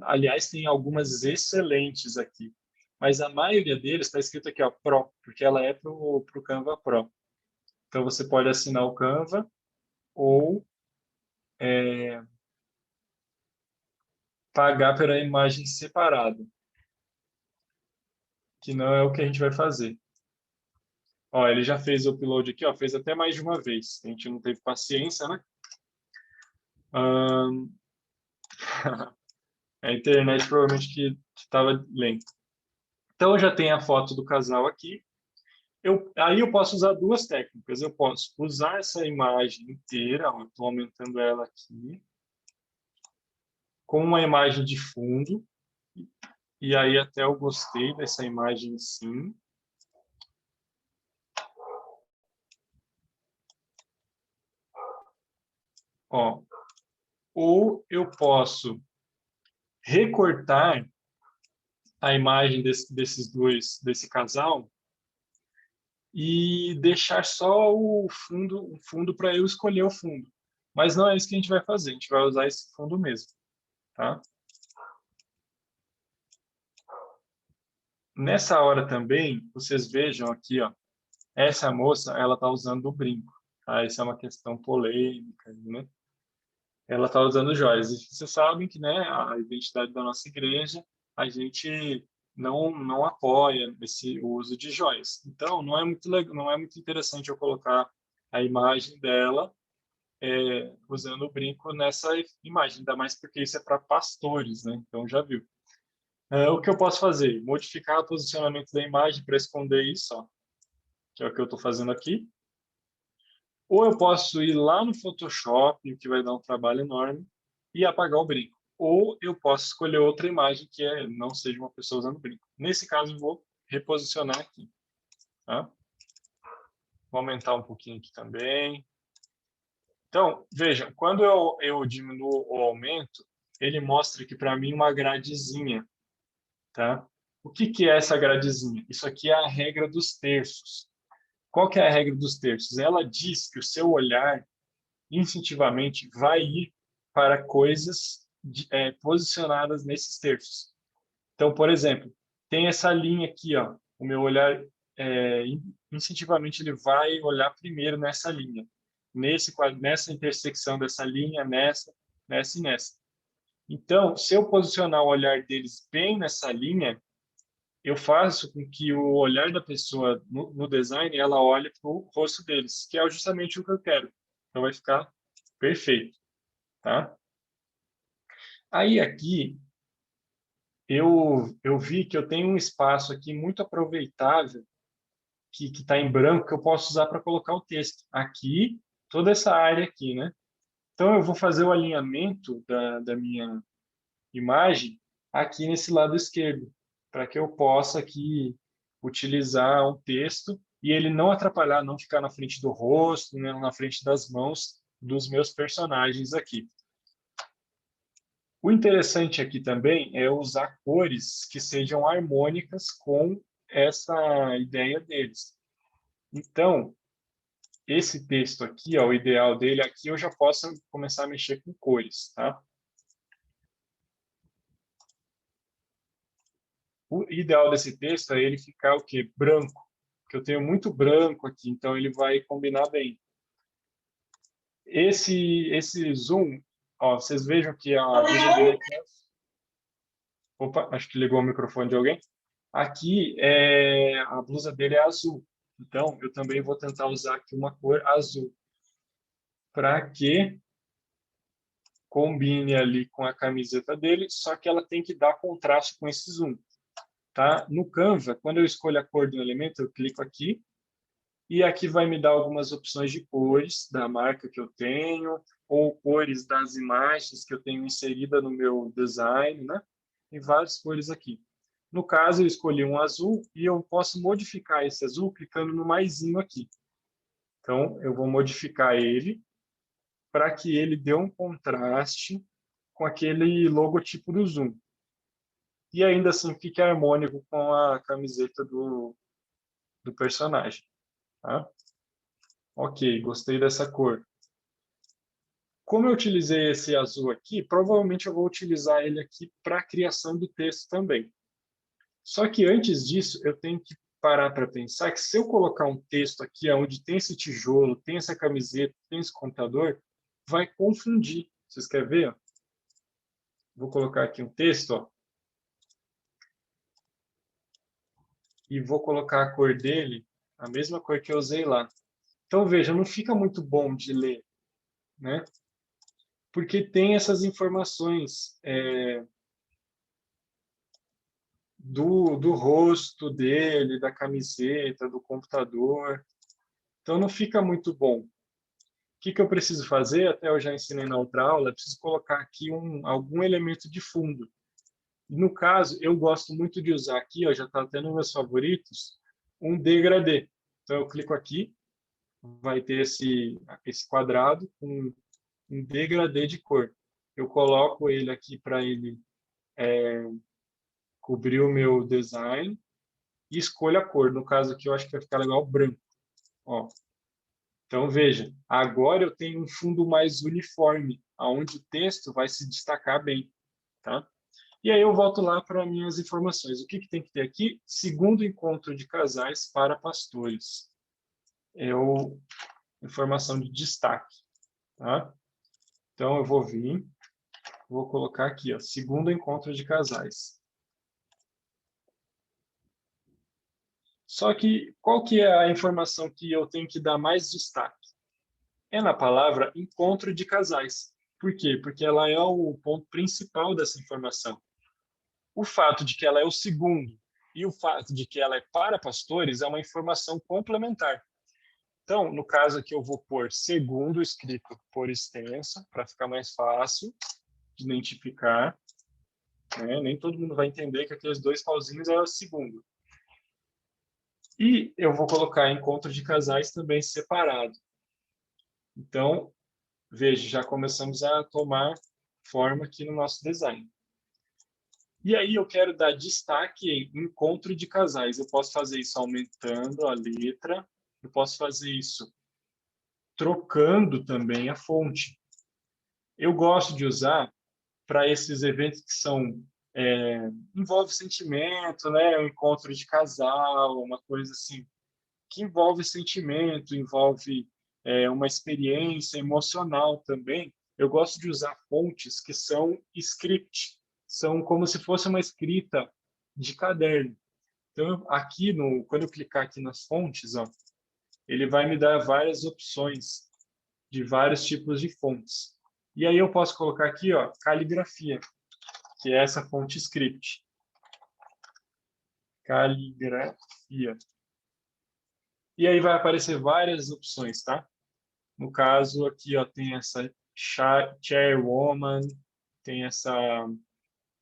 Speaker 3: aliás, tem algumas excelentes aqui. Mas a maioria deles está escrito aqui, ó, Pro, porque ela é para o Canva Pro. Então, você pode assinar o Canva ou pagar pela imagem separada, que não é o que a gente vai fazer. Ó, ele já fez o upload aqui, ó, fez até mais de uma vez. A gente não teve paciência, né? A internet provavelmente que estava lenta. Então, eu já tenho a foto do casal aqui. Aí eu posso usar duas técnicas. Eu posso usar essa imagem inteira, estou aumentando ela aqui, com uma imagem de fundo. E aí até eu gostei dessa imagem sim. Ó, ou eu posso recortar a imagem desse casal e deixar só o fundo para eu escolher o fundo. Mas não é isso que a gente vai fazer, a gente vai usar esse fundo mesmo, tá? Nessa hora também, vocês vejam aqui, ó, essa moça, ela tá usando o brinco, tá? Isso é uma questão polêmica, né? Ela tá usando joias. E vocês sabem que, né, a identidade da nossa igreja, a gente não apoia o uso de joias. Então, não é muito legal, não é muito interessante eu colocar a imagem dela usando o brinco nessa imagem, ainda mais porque isso é para pastores, né? Então, já viu. O que eu posso fazer? Modificar o posicionamento da imagem para esconder isso, ó, que é o que eu estou fazendo aqui. Ou eu posso ir lá no Photoshop, o que vai dar um trabalho enorme, e apagar o brinco. Ou eu posso escolher outra imagem que não seja uma pessoa usando brinco. Nesse caso, eu vou reposicionar aqui. Tá? Vou aumentar um pouquinho aqui também. Então, vejam, quando eu diminuo o aumento, ele mostra aqui para mim uma gradezinha. Tá? O que é essa gradezinha? Isso aqui é a regra dos terços. Qual que é a regra dos terços? Ela diz que o seu olhar instintivamente vai ir para coisas posicionadas nesses terços. Então, por exemplo, tem essa linha aqui, ó, o meu olhar instintivamente ele vai olhar primeiro nessa linha, nessa intersecção dessa linha, nessa e nessa. Então, se eu posicionar o olhar deles bem nessa linha, eu faço com que o olhar da pessoa no design, ela olhe para o rosto deles, que é justamente o que eu quero. Então, vai ficar perfeito, tá? Aí, aqui, eu vi que eu tenho um espaço aqui muito aproveitável, que está em branco, que eu posso usar para colocar o texto. Aqui, toda essa área aqui, né? Então, eu vou fazer o alinhamento da minha imagem aqui nesse lado esquerdo, para que eu possa aqui utilizar um texto e ele não atrapalhar, não ficar na frente do rosto, né, na frente das mãos dos meus personagens aqui. O interessante aqui também é usar cores que sejam harmônicas com essa ideia deles. Então, esse texto aqui, ó, o ideal dele aqui, eu já posso começar a mexer com cores, tá? O ideal desse texto é ele ficar o quê? Branco, porque eu tenho muito branco aqui, então ele vai combinar bem. Esse zoom, ó, vocês vejam que a blusa dele aqui é... Opa, acho que ligou o microfone de alguém. Aqui, a blusa dele é azul. Então, eu também vou tentar usar aqui uma cor azul, para que combine ali com a camiseta dele, só que ela tem que dar contraste com esse zoom. Tá? No Canva, quando eu escolho a cor do elemento, eu clico aqui, e aqui vai me dar algumas opções de cores da marca que eu tenho, ou cores das imagens que eu tenho inserida no meu design, né? Tem várias cores aqui. No caso, eu escolhi um azul e eu posso modificar esse azul clicando no maisinho aqui. Então, eu vou modificar ele para que ele dê um contraste com aquele logotipo do Zoom. E ainda assim fique harmônico com a camiseta do personagem. Tá? Ok, gostei dessa cor. Como eu utilizei esse azul aqui, provavelmente eu vou utilizar ele aqui para a criação do texto também. Só que antes disso, eu tenho que parar para pensar que se eu colocar um texto aqui onde tem esse tijolo, tem essa camiseta, tem esse computador, vai confundir. Vocês querem ver? Vou colocar aqui um texto, ó, e vou colocar a cor dele, a mesma cor que eu usei lá. Então, veja, não fica muito bom de ler, né? Porque tem essas informações do rosto dele, da camiseta, do computador. Então, não fica muito bom. O que eu preciso fazer? Até eu já ensinei na outra aula, eu preciso colocar aqui algum elemento de fundo. E no caso, eu gosto muito de usar aqui, ó, já está até nos meus favoritos, um degradê. Então, eu clico aqui, vai ter esse quadrado com um degradê de cor. Eu coloco ele aqui para ele cobrir o meu design e escolho a cor. No caso aqui, eu acho que vai ficar legal branco. Ó. Então, veja, agora eu tenho um fundo mais uniforme, onde o texto vai se destacar bem. Tá? E aí eu volto lá para minhas informações. O que tem que ter aqui? Segundo encontro de casais para pastores. É informação de destaque. Tá? Então, eu vou vir, vou colocar aqui, ó, segundo encontro de casais. Só que, qual que é a informação que eu tenho que dar mais destaque? É na palavra encontro de casais. Por quê? Porque ela é o ponto principal dessa informação. O fato de que ela é o segundo e o fato de que ela é para pastores é uma informação complementar. Então, no caso aqui, eu vou pôr segundo escrito por extenso, para ficar mais fácil de identificar. Né? Nem todo mundo vai entender que aqueles dois pauzinhos é o segundo. E eu vou colocar encontro de casais também separado. Então, veja, já começamos a tomar forma aqui no nosso design. E aí eu quero dar destaque em encontro de casais. Eu posso fazer isso aumentando a letra, eu posso fazer isso trocando também a fonte. Eu gosto de usar para esses eventos que são envolve sentimento, né? Um encontro de casal, uma coisa assim que envolve sentimento, envolve uma experiência emocional também. Eu gosto de usar fontes que são script, são como se fosse uma escrita de caderno. Então, aqui quando eu clicar aqui nas fontes, ó, ele vai me dar várias opções de vários tipos de fontes. E aí eu posso colocar aqui, ó, caligrafia, que é essa fonte script. Caligrafia. E aí vai aparecer várias opções, tá? No caso aqui, ó, tem essa chairwoman, tem essa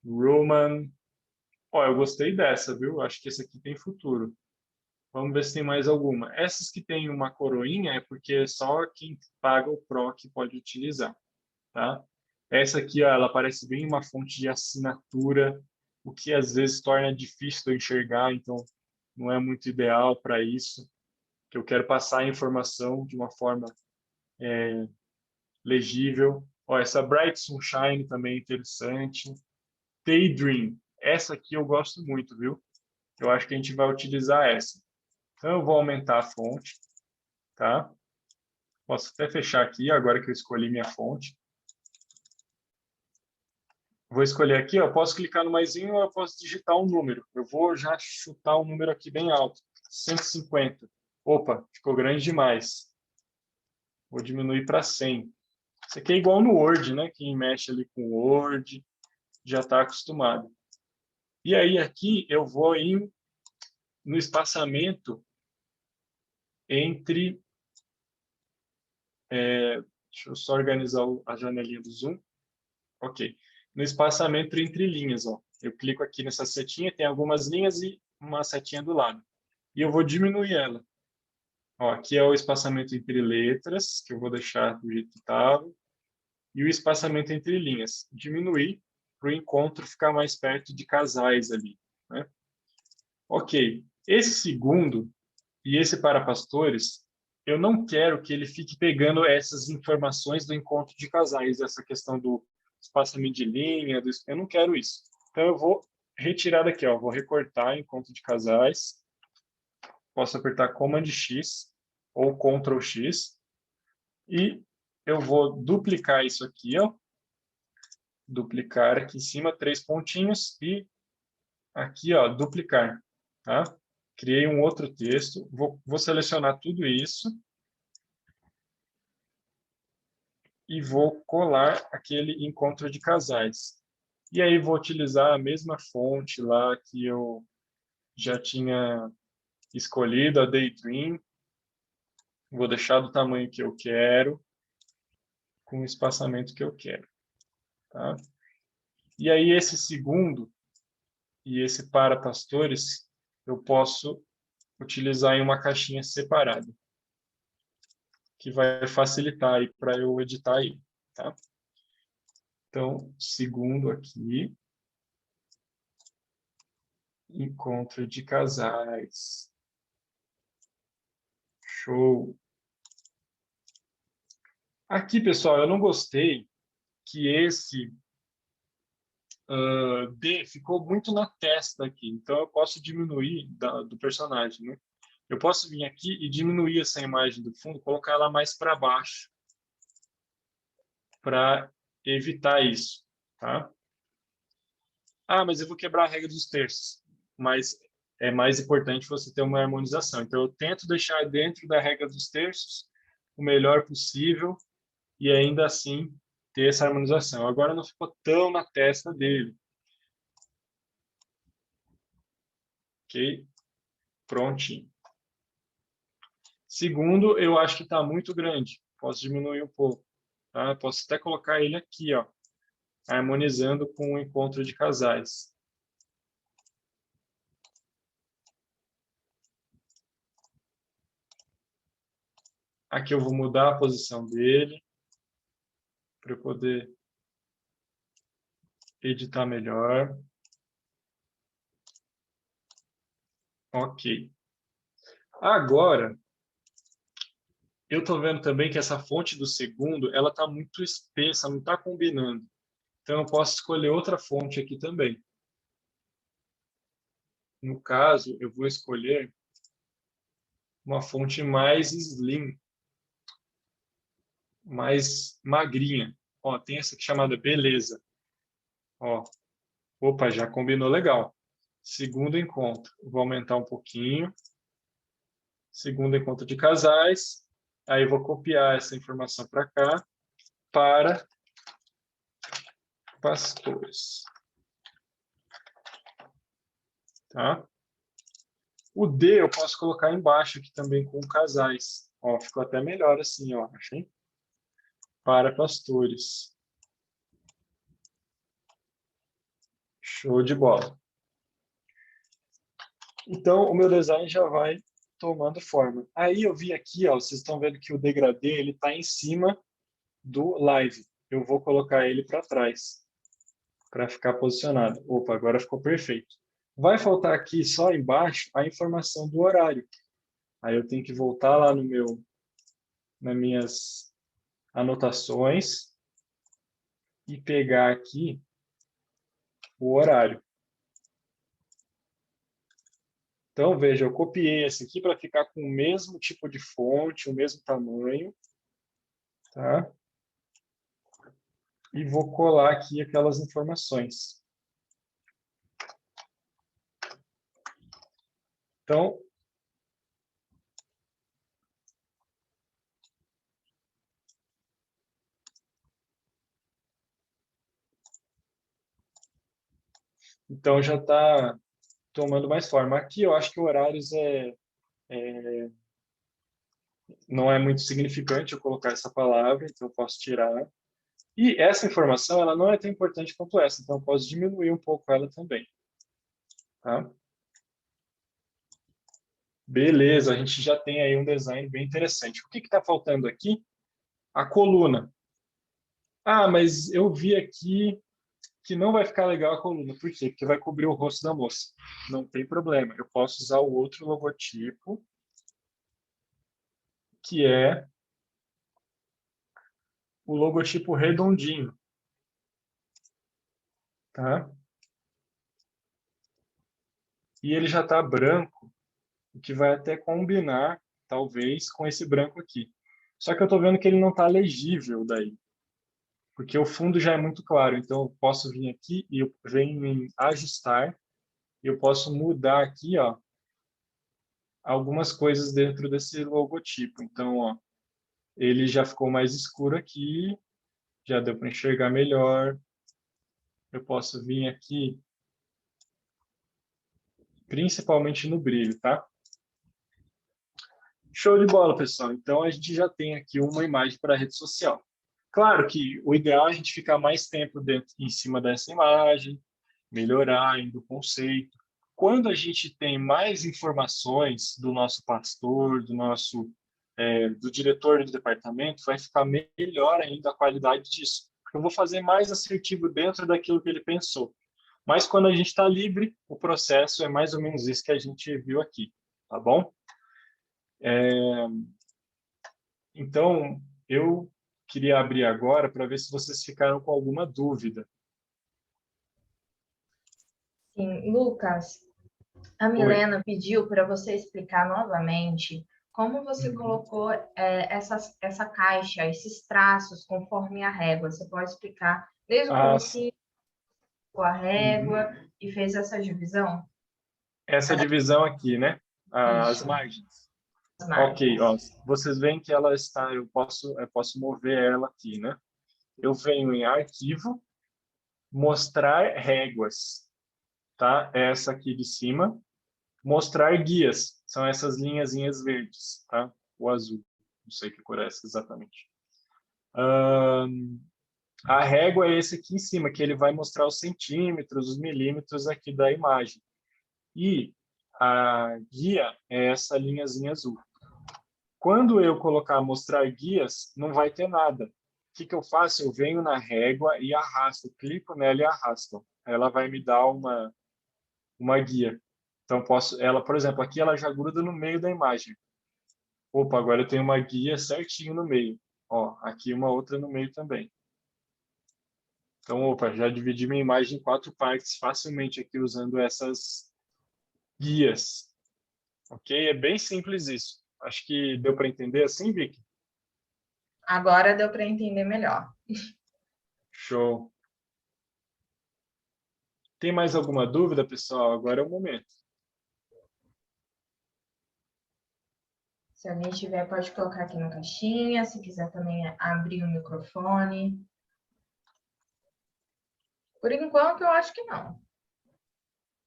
Speaker 3: Roman. Ó, eu gostei dessa, viu? Acho que esse aqui tem futuro. Vamos ver se tem mais alguma. Essas que tem uma coroinha é porque só quem paga o Pro que pode utilizar, tá? Essa aqui, ó, ela parece bem uma fonte de assinatura, o que às vezes torna difícil de eu enxergar, então não é muito ideal para isso, que eu quero passar a informação de uma forma legível. Ó, essa Bright Sunshine também é interessante. Daydream, essa aqui eu gosto muito, viu? Eu acho que a gente vai utilizar essa. Então eu vou aumentar a fonte, tá? Posso até fechar aqui, agora que eu escolhi minha fonte. Vou escolher aqui, ó, posso clicar no maisinho ou eu posso digitar um número. Eu vou já chutar um número aqui bem alto, 150. Opa, ficou grande demais. Vou diminuir para 100. Isso aqui é igual no Word, né? Quem mexe ali com o Word já está acostumado. E aí aqui eu vou no espaçamento entre... deixa eu só organizar a janelinha do Zoom. Ok. No espaçamento entre linhas, ó. Eu clico aqui nessa setinha, tem algumas linhas e uma setinha do lado. E eu vou diminuir ela. Ó, aqui é o espaçamento entre letras, que eu vou deixar do jeito que estava. E o espaçamento entre linhas. Diminuir para o encontro ficar mais perto de casais ali, né? Ok. Esse segundo e esse para pastores, eu não quero que ele fique pegando essas informações do encontro de casais, essa questão do espaçamento de linha, eu não quero isso. Então eu vou retirar daqui, ó, vou recortar encontro de casais. Posso apertar Command X ou Ctrl X e eu vou duplicar isso aqui, ó. Duplicar aqui em cima, 3 pontinhos e aqui, ó, duplicar, tá? Criei um outro texto, vou selecionar tudo isso e vou colar aquele encontro de casais. E aí vou utilizar a mesma fonte lá que eu já tinha escolhido, a Daydream. Vou deixar do tamanho que eu quero, com o espaçamento que eu quero. Tá? E aí esse segundo e esse para pastores, eu posso utilizar em uma caixinha separada, que vai facilitar aí para eu editar aí, tá? Então, segundo aqui, encontro de casais. Show. Aqui, pessoal, eu não gostei que esse D ficou muito na testa aqui, então eu posso diminuir do personagem, né? Eu posso vir aqui e diminuir essa imagem do fundo, colocar ela mais para baixo, para evitar isso, tá? Ah, mas eu vou quebrar a regra dos terços. Mas é mais importante você ter uma harmonização. Então, eu tento deixar dentro da regra dos terços o melhor possível e ainda assim ter essa harmonização. Agora não ficou tão na testa dele. Ok? Prontinho. Segundo, eu acho que está muito grande. Posso diminuir um pouco. Tá? Posso até colocar ele aqui, ó, harmonizando com o encontro de casais. Aqui eu vou mudar a posição dele para eu poder editar melhor. Ok. Agora, eu estou vendo também que essa fonte do segundo, ela está muito espessa, não está combinando. Então, eu posso escolher outra fonte aqui também. No caso, eu vou escolher uma fonte mais slim, mais magrinha. Ó, tem essa aqui chamada Beleza. Ó, opa, já combinou legal. Segundo encontro, vou aumentar um pouquinho. Segundo encontro de casais. Aí eu vou copiar essa informação para cá, para pastores. Tá? O D eu posso colocar embaixo aqui também com casais. Ó, ficou até melhor assim, ó, achei? Para pastores. Show de bola. Então, o meu design já vai tomando forma. Aí eu vi aqui, ó, vocês estão vendo que o degradê ele está em cima do live. eu vou colocar ele para trás, para ficar posicionado. Opa, agora ficou perfeito. Vai faltar aqui só embaixo a informação do horário. Aí eu tenho que voltar lá nas minhas anotações e pegar aqui o horário. Então, veja, eu copiei esse aqui para ficar com o mesmo tipo de fonte, o mesmo tamanho, tá? E vou colar aqui aquelas informações. Então, já está tomando mais forma. Aqui eu acho que horários não é muito significante eu colocar essa palavra, então eu posso tirar. E essa informação ela não é tão importante quanto essa, então eu posso diminuir um pouco ela também. Tá? Beleza, a gente já tem aí um design bem interessante. O que está faltando aqui? A coluna. Ah, mas eu vi aqui que não vai ficar legal a coluna. Por quê? Porque vai cobrir o rosto da moça. Não tem problema. Eu posso usar o outro logotipo, que é o logotipo redondinho. Tá? E ele já está branco, o que vai até combinar, talvez, com esse branco aqui. Só que eu estou vendo que ele não está legível daí, porque o fundo já é muito claro. Então, eu posso vir aqui e eu venho em ajustar, e eu posso mudar aqui, ó, algumas coisas dentro desse logotipo. Então, ó, ele já ficou mais escuro aqui, já deu para enxergar melhor. Eu posso vir aqui, principalmente no brilho, tá? Show de bola, pessoal. Então, a gente já tem aqui uma imagem para a rede social. Claro que o ideal é a gente ficar mais tempo em cima dessa imagem, melhorar ainda o conceito. Quando a gente tem mais informações do nosso pastor, do diretor do departamento, vai ficar melhor ainda a qualidade disso. Porque eu vou fazer mais assertivo dentro daquilo que ele pensou. Mas quando a gente está livre, o processo é mais ou menos isso que a gente viu aqui, tá bom? Então, eu queria abrir agora para ver se vocês ficaram com alguma dúvida.
Speaker 2: Sim, Lucas, a Milena pediu para você explicar novamente como você colocou essa caixa, esses traços conforme a régua. Você pode explicar desde o começo com a régua e fez essa divisão?
Speaker 3: Essa divisão aqui, né? As
Speaker 2: Isso.
Speaker 3: margens.
Speaker 2: As margens.
Speaker 3: Ok, ó, vocês veem que ela está, eu posso mover ela aqui, né? Eu venho em arquivo, mostrar réguas, tá? Essa aqui de cima. Mostrar guias, são essas linhazinhas verdes, tá? O azul, não sei que cor é essa exatamente. A régua é esse aqui em cima, que ele vai mostrar os centímetros, os milímetros aqui da imagem. E a guia é essa linhazinha azul. Quando eu colocar mostrar guias, não vai ter nada. O que eu faço? Eu venho na régua e arrasto, clico nela e arrasto. Ela vai me dar uma guia. Então, ela, por exemplo, aqui ela já gruda no meio da imagem. Opa, agora eu tenho uma guia certinho no meio. Ó, aqui uma outra no meio também. Então, opa, já dividi minha imagem em 4 partes facilmente aqui usando essas guias. Ok? É bem simples isso. Acho que deu para entender assim, Vicky?
Speaker 2: Agora deu para entender melhor.
Speaker 3: Show. Tem mais alguma dúvida, pessoal? Agora é o momento.
Speaker 2: Se alguém tiver, pode colocar aqui na caixinha. Se quiser também abrir o microfone. Por enquanto, eu acho que não.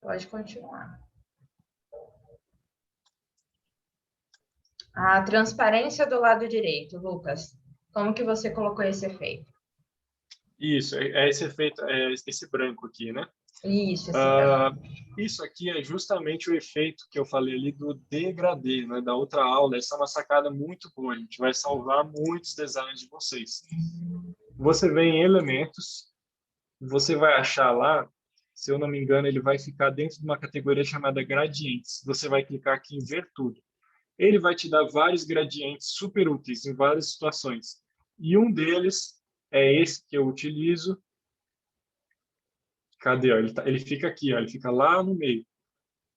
Speaker 2: Pode continuar. A transparência do lado direito, Lucas. Como que você colocou esse efeito?
Speaker 3: Isso, é esse efeito, é esse branco aqui, né?
Speaker 2: Isso, esse branco.
Speaker 3: Isso aqui é justamente o efeito que eu falei ali do degradê, né, da outra aula. Essa é uma sacada muito boa. A gente vai salvar muitos designs de vocês. Você vem em elementos, você vai achar lá, se eu não me engano, ele vai ficar dentro de uma categoria chamada gradientes. Você vai clicar aqui em ver tudo. Ele vai te dar vários gradientes super úteis em várias situações. E um deles é esse que eu utilizo. Cadê? Ó? Ele fica aqui, ó, ele fica lá no meio.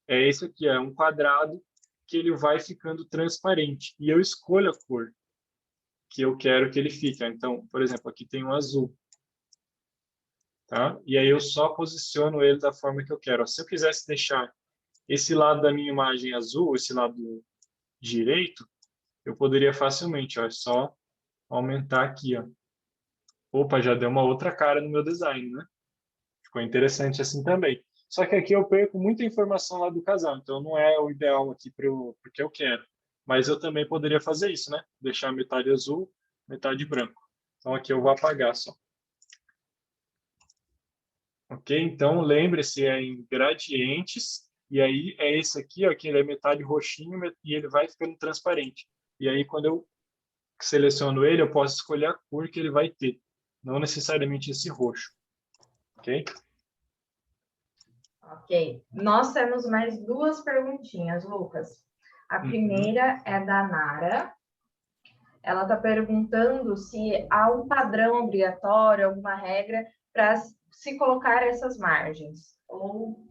Speaker 3: É esse aqui, é um quadrado que ele vai ficando transparente. E eu escolho a cor que eu quero que ele fique. Então, por exemplo, aqui tem um azul. Tá? E aí eu só posiciono ele da forma que eu quero. Se eu quisesse deixar esse lado da minha imagem azul, esse lado direito, eu poderia facilmente, ó, é só aumentar aqui, ó. Opa, já deu uma outra cara no meu design, né? Ficou interessante assim também. Só que aqui eu perco muita informação lá do casal, então não é o ideal aqui para o que eu quero. Mas eu também poderia fazer isso, né? Deixar metade azul, metade branco. Então aqui eu vou apagar só. Ok? Então lembre-se, é em gradientes, e aí é esse aqui, ó, que ele é metade roxinho e ele vai ficando transparente. E aí quando eu seleciono ele, eu posso escolher a cor que ele vai ter, não necessariamente esse roxo. Ok?
Speaker 2: Ok. Nós temos mais duas perguntinhas, Lucas. A primeira é da Nara. Ela está perguntando se há um padrão obrigatório, alguma regra para se colocar essas margens. Ou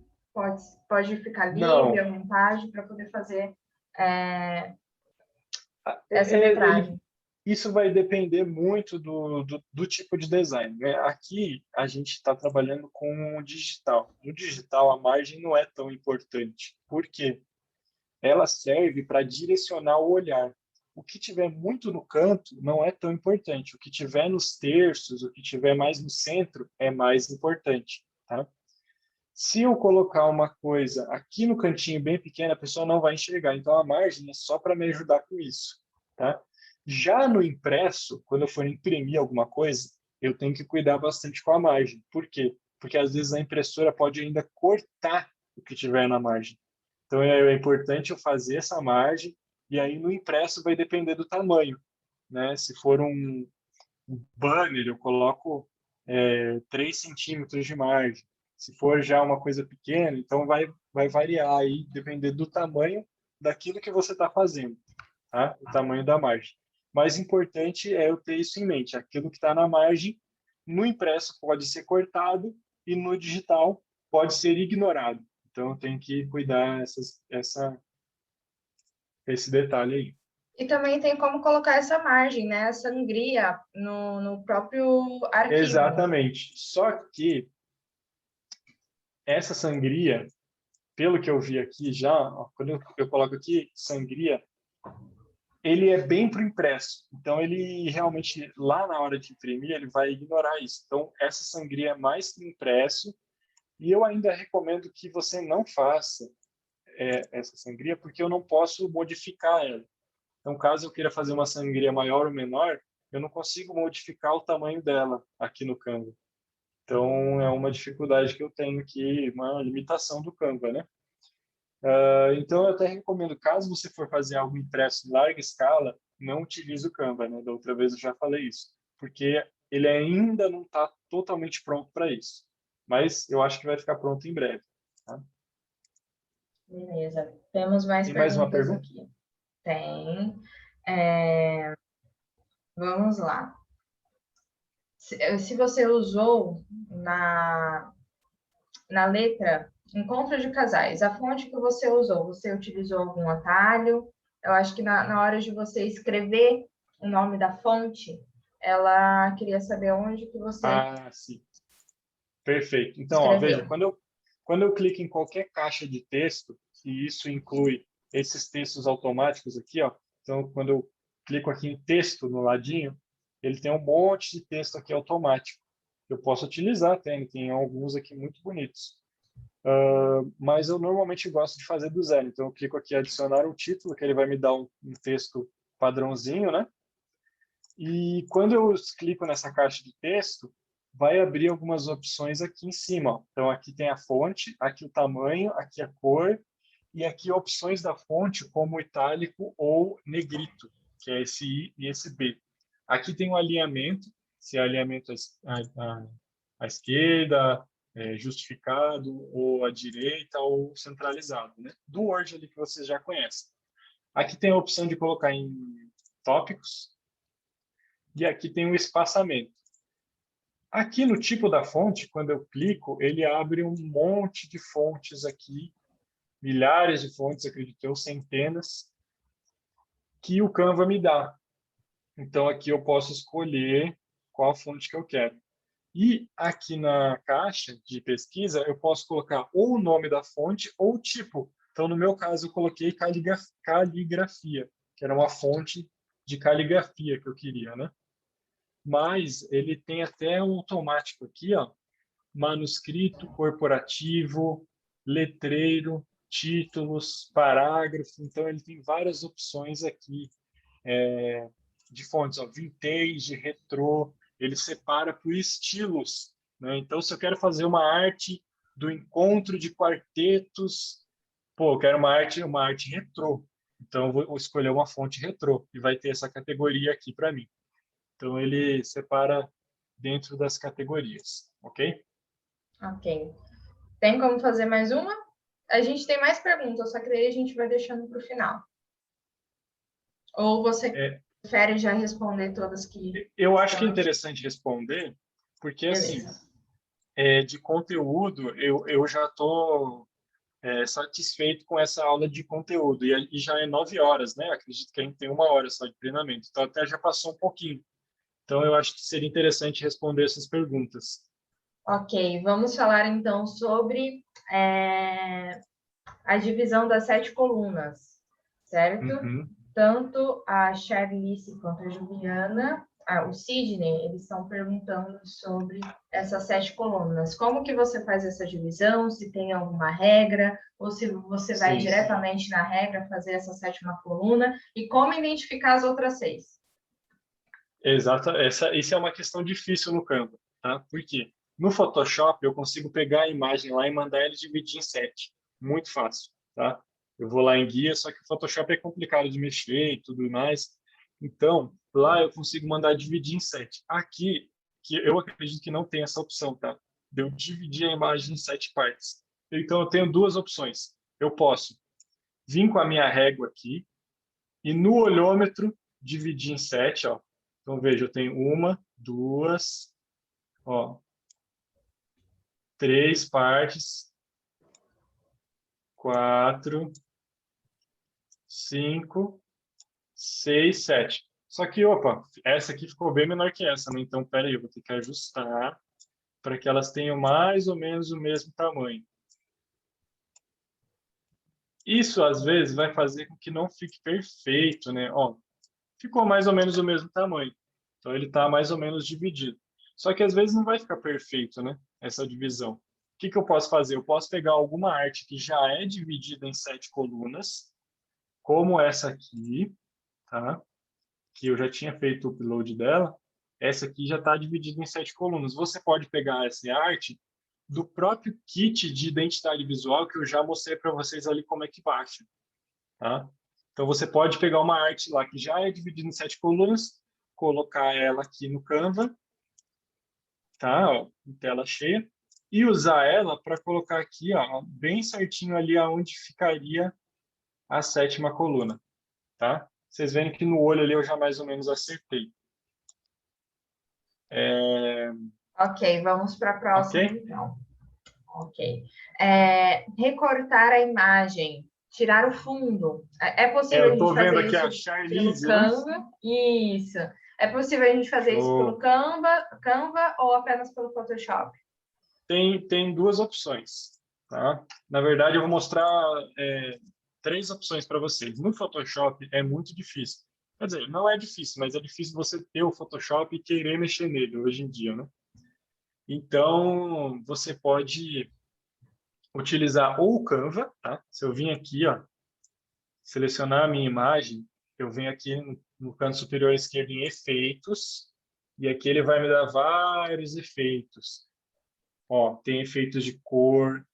Speaker 2: pode ficar livre à
Speaker 3: Não.
Speaker 2: vontade para poder fazer
Speaker 3: Ah,
Speaker 2: essa metragem.
Speaker 3: Isso vai depender muito do tipo de design, né? Aqui a gente está trabalhando com o digital. No digital, a margem não é tão importante. Por quê? Ela serve para direcionar o olhar. O que tiver muito no canto não é tão importante. O que tiver nos terços, o que tiver mais no centro é mais importante, tá? Se eu colocar uma coisa aqui no cantinho bem pequena, a pessoa não vai enxergar. Então a margem é só para me ajudar com isso, tá? Já no impresso, quando eu for imprimir alguma coisa, eu tenho que cuidar bastante com a margem. Por quê? Porque às vezes a impressora pode ainda cortar o que tiver na margem. Então é importante eu fazer essa margem e aí no impresso vai depender do tamanho, né? Se for um banner, eu coloco 3 centímetros de margem. Se for já uma coisa pequena, então vai variar aí, depender do tamanho daquilo que você está fazendo, tá? O tamanho da margem. Mais importante é eu ter isso em mente. Aquilo que está na margem, no impresso pode ser cortado e no digital pode ser ignorado. Então, eu tenho que cuidar esse detalhe aí.
Speaker 2: E também tem como colocar essa margem, né? A sangria no próprio arquivo.
Speaker 3: Exatamente. Só que essa sangria, pelo que eu vi aqui já, ó, quando eu coloco aqui sangria, ele é bem para o impresso. Então, ele realmente, lá na hora de imprimir, ele vai ignorar isso. Então, essa sangria é mais para o impresso. E eu ainda recomendo que você não faça essa sangria, porque eu não posso modificar ela. Então, caso eu queira fazer uma sangria maior ou menor, eu não consigo modificar o tamanho dela aqui no Canva. Então, é uma dificuldade que eu tenho aqui, uma limitação do Canva, né? Então, eu até recomendo, caso você for fazer algo impresso em larga escala, não utilize o Canva, né? Da outra vez eu já falei isso, porque ele ainda não está totalmente pronto para isso. Mas eu acho que vai ficar pronto em breve. Tá?
Speaker 2: Beleza. Temos mais
Speaker 3: Tem mais uma
Speaker 2: perguntas
Speaker 3: pergunta?
Speaker 2: aqui. Tem. Vamos lá. Se você usou na letra Encontro de Casais, a fonte que você usou, você utilizou algum atalho? Eu acho que na hora de você escrever o nome da fonte, ela queria saber onde que você
Speaker 3: Ah, sim. Perfeito. Então, ó, veja,
Speaker 2: escreveu.
Speaker 3: quando eu clico em qualquer caixa de texto, e isso inclui esses textos automáticos aqui, ó. Então, quando eu clico aqui em texto no ladinho, ele tem um monte de texto aqui automático. Eu posso utilizar, tem alguns aqui muito bonitos. Mas eu normalmente gosto de fazer do zero. Então, eu clico aqui em adicionar um título, que ele vai me dar um texto padrãozinho, né? E quando eu clico nessa caixa de texto, vai abrir algumas opções aqui em cima. Ó. Então, aqui tem a fonte, aqui o tamanho, aqui a cor, e aqui opções da fonte, como itálico ou negrito, que é esse I e esse B. Aqui tem o alinhamento. se é alinhamento à esquerda, justificado, ou à direita, ou centralizado, né? Do Word ali que vocês já conhecem. Aqui tem a opção de colocar em tópicos, e aqui tem o espaçamento. Aqui no tipo da fonte, quando eu clico, ele abre um monte de fontes aqui, milhares de fontes, acredito eu, centenas, que o Canva me dá. Então, aqui eu posso escolher qual fonte que eu quero. E aqui na caixa de pesquisa, eu posso colocar ou o nome da fonte ou o tipo. Então, no meu caso, eu coloquei caligrafia, que era uma fonte de caligrafia que eu queria, né? Mas ele tem até um automático aqui, ó, manuscrito corporativo, letreiro, títulos, parágrafo. Então, ele tem várias opções aqui de fontes, ó, vintage, retrô. Ele separa por estilos, né? Então, se eu quero fazer uma arte do encontro de quartetos, pô, eu quero uma arte retrô. Então, eu vou escolher uma fonte retrô e vai ter essa categoria aqui para mim. Então, ele separa dentro das categorias, ok?
Speaker 2: Ok. Tem como fazer mais uma? A gente tem mais perguntas, só que daí a gente vai deixando para o final. Ou você prefere já responder todas que...
Speaker 3: Eu acho que é interessante responder, porque,
Speaker 2: Beleza.
Speaker 3: assim, de conteúdo, eu já estou satisfeito com essa aula de conteúdo. E já é 9 horas, né? Acredito que a gente tem 1 hora só de treinamento. Então, até já passou um pouquinho. Então, eu acho que seria interessante responder essas perguntas.
Speaker 2: Ok, vamos falar então sobre a divisão das 7 colunas, certo?
Speaker 3: Uhum.
Speaker 2: Tanto a Charlize quanto a Juliana, o Sidney, eles estão perguntando sobre essas 7 colunas. Como que você faz essa divisão? Se tem alguma regra? Ou se você vai diretamente na regra fazer essa 7ª coluna? E como identificar as outras 6?
Speaker 3: Exato. Isso é uma questão difícil no Canva, tá? Por quê? No Photoshop, eu consigo pegar a imagem lá e mandar ela dividir em 7. Muito fácil, tá? Eu vou lá em guia, só que o Photoshop é complicado de mexer e tudo mais. Então, lá eu consigo mandar dividir em 7. Aqui, que eu acredito que não tem essa opção, tá? De eu dividir a imagem em 7 partes. Então, eu tenho duas opções. Eu posso vir com a minha régua aqui e no olhômetro dividir em 7, ó. Então, veja, eu tenho 1, 2, ó, 3 partes, 4, 5, 6, 7. Só que, opa, essa aqui ficou bem menor que essa, né? Então, peraí, eu vou ter que ajustar para que elas tenham mais ou menos o mesmo tamanho. Isso, às vezes, vai fazer com que não fique perfeito, né? Ó, ficou mais ou menos o mesmo tamanho. Então, ele está mais ou menos dividido. Só que, às vezes, não vai ficar perfeito, né? Essa divisão. O que eu posso fazer? Eu posso pegar alguma arte que já é dividida em 7 colunas, como essa aqui, tá? Que eu já tinha feito o upload dela. Essa aqui já está dividida em 7 colunas. Você pode pegar essa arte do próprio kit de identidade visual que eu já mostrei para vocês ali como é que baixa, tá? Então, você pode pegar uma arte lá que já é dividida em 7 colunas, colocar ela aqui no Canva, tá? Ó, em tela cheia, e usar ela para colocar aqui, ó, bem certinho ali aonde ficaria a 7ª coluna, tá? Vocês veem que no olho ali eu já mais ou menos acertei.
Speaker 2: Ok, vamos para a próxima,
Speaker 3: Ok?
Speaker 2: então. Ok. Recortar a imagem, tirar o fundo. É possível a
Speaker 3: Eu
Speaker 2: gente
Speaker 3: tô vendo
Speaker 2: fazer
Speaker 3: aqui
Speaker 2: isso
Speaker 3: a
Speaker 2: pelo
Speaker 3: Charlize, né?
Speaker 2: Canva? Isso. É possível a gente fazer isso pelo
Speaker 3: Show.
Speaker 2: Canva ou apenas pelo Photoshop?
Speaker 3: Tem duas opções, tá? Na verdade, eu vou mostrar 3 opções para vocês. No Photoshop é muito difícil. Quer dizer, não é difícil, mas é difícil você ter o Photoshop e querer mexer nele hoje em dia, né? Então, você pode utilizar ou o Canva, tá? Se eu vim aqui, ó, selecionar a minha imagem, eu venho aqui no canto superior esquerdo em efeitos, e aqui ele vai me dar vários efeitos. Ó, tem efeitos de cor,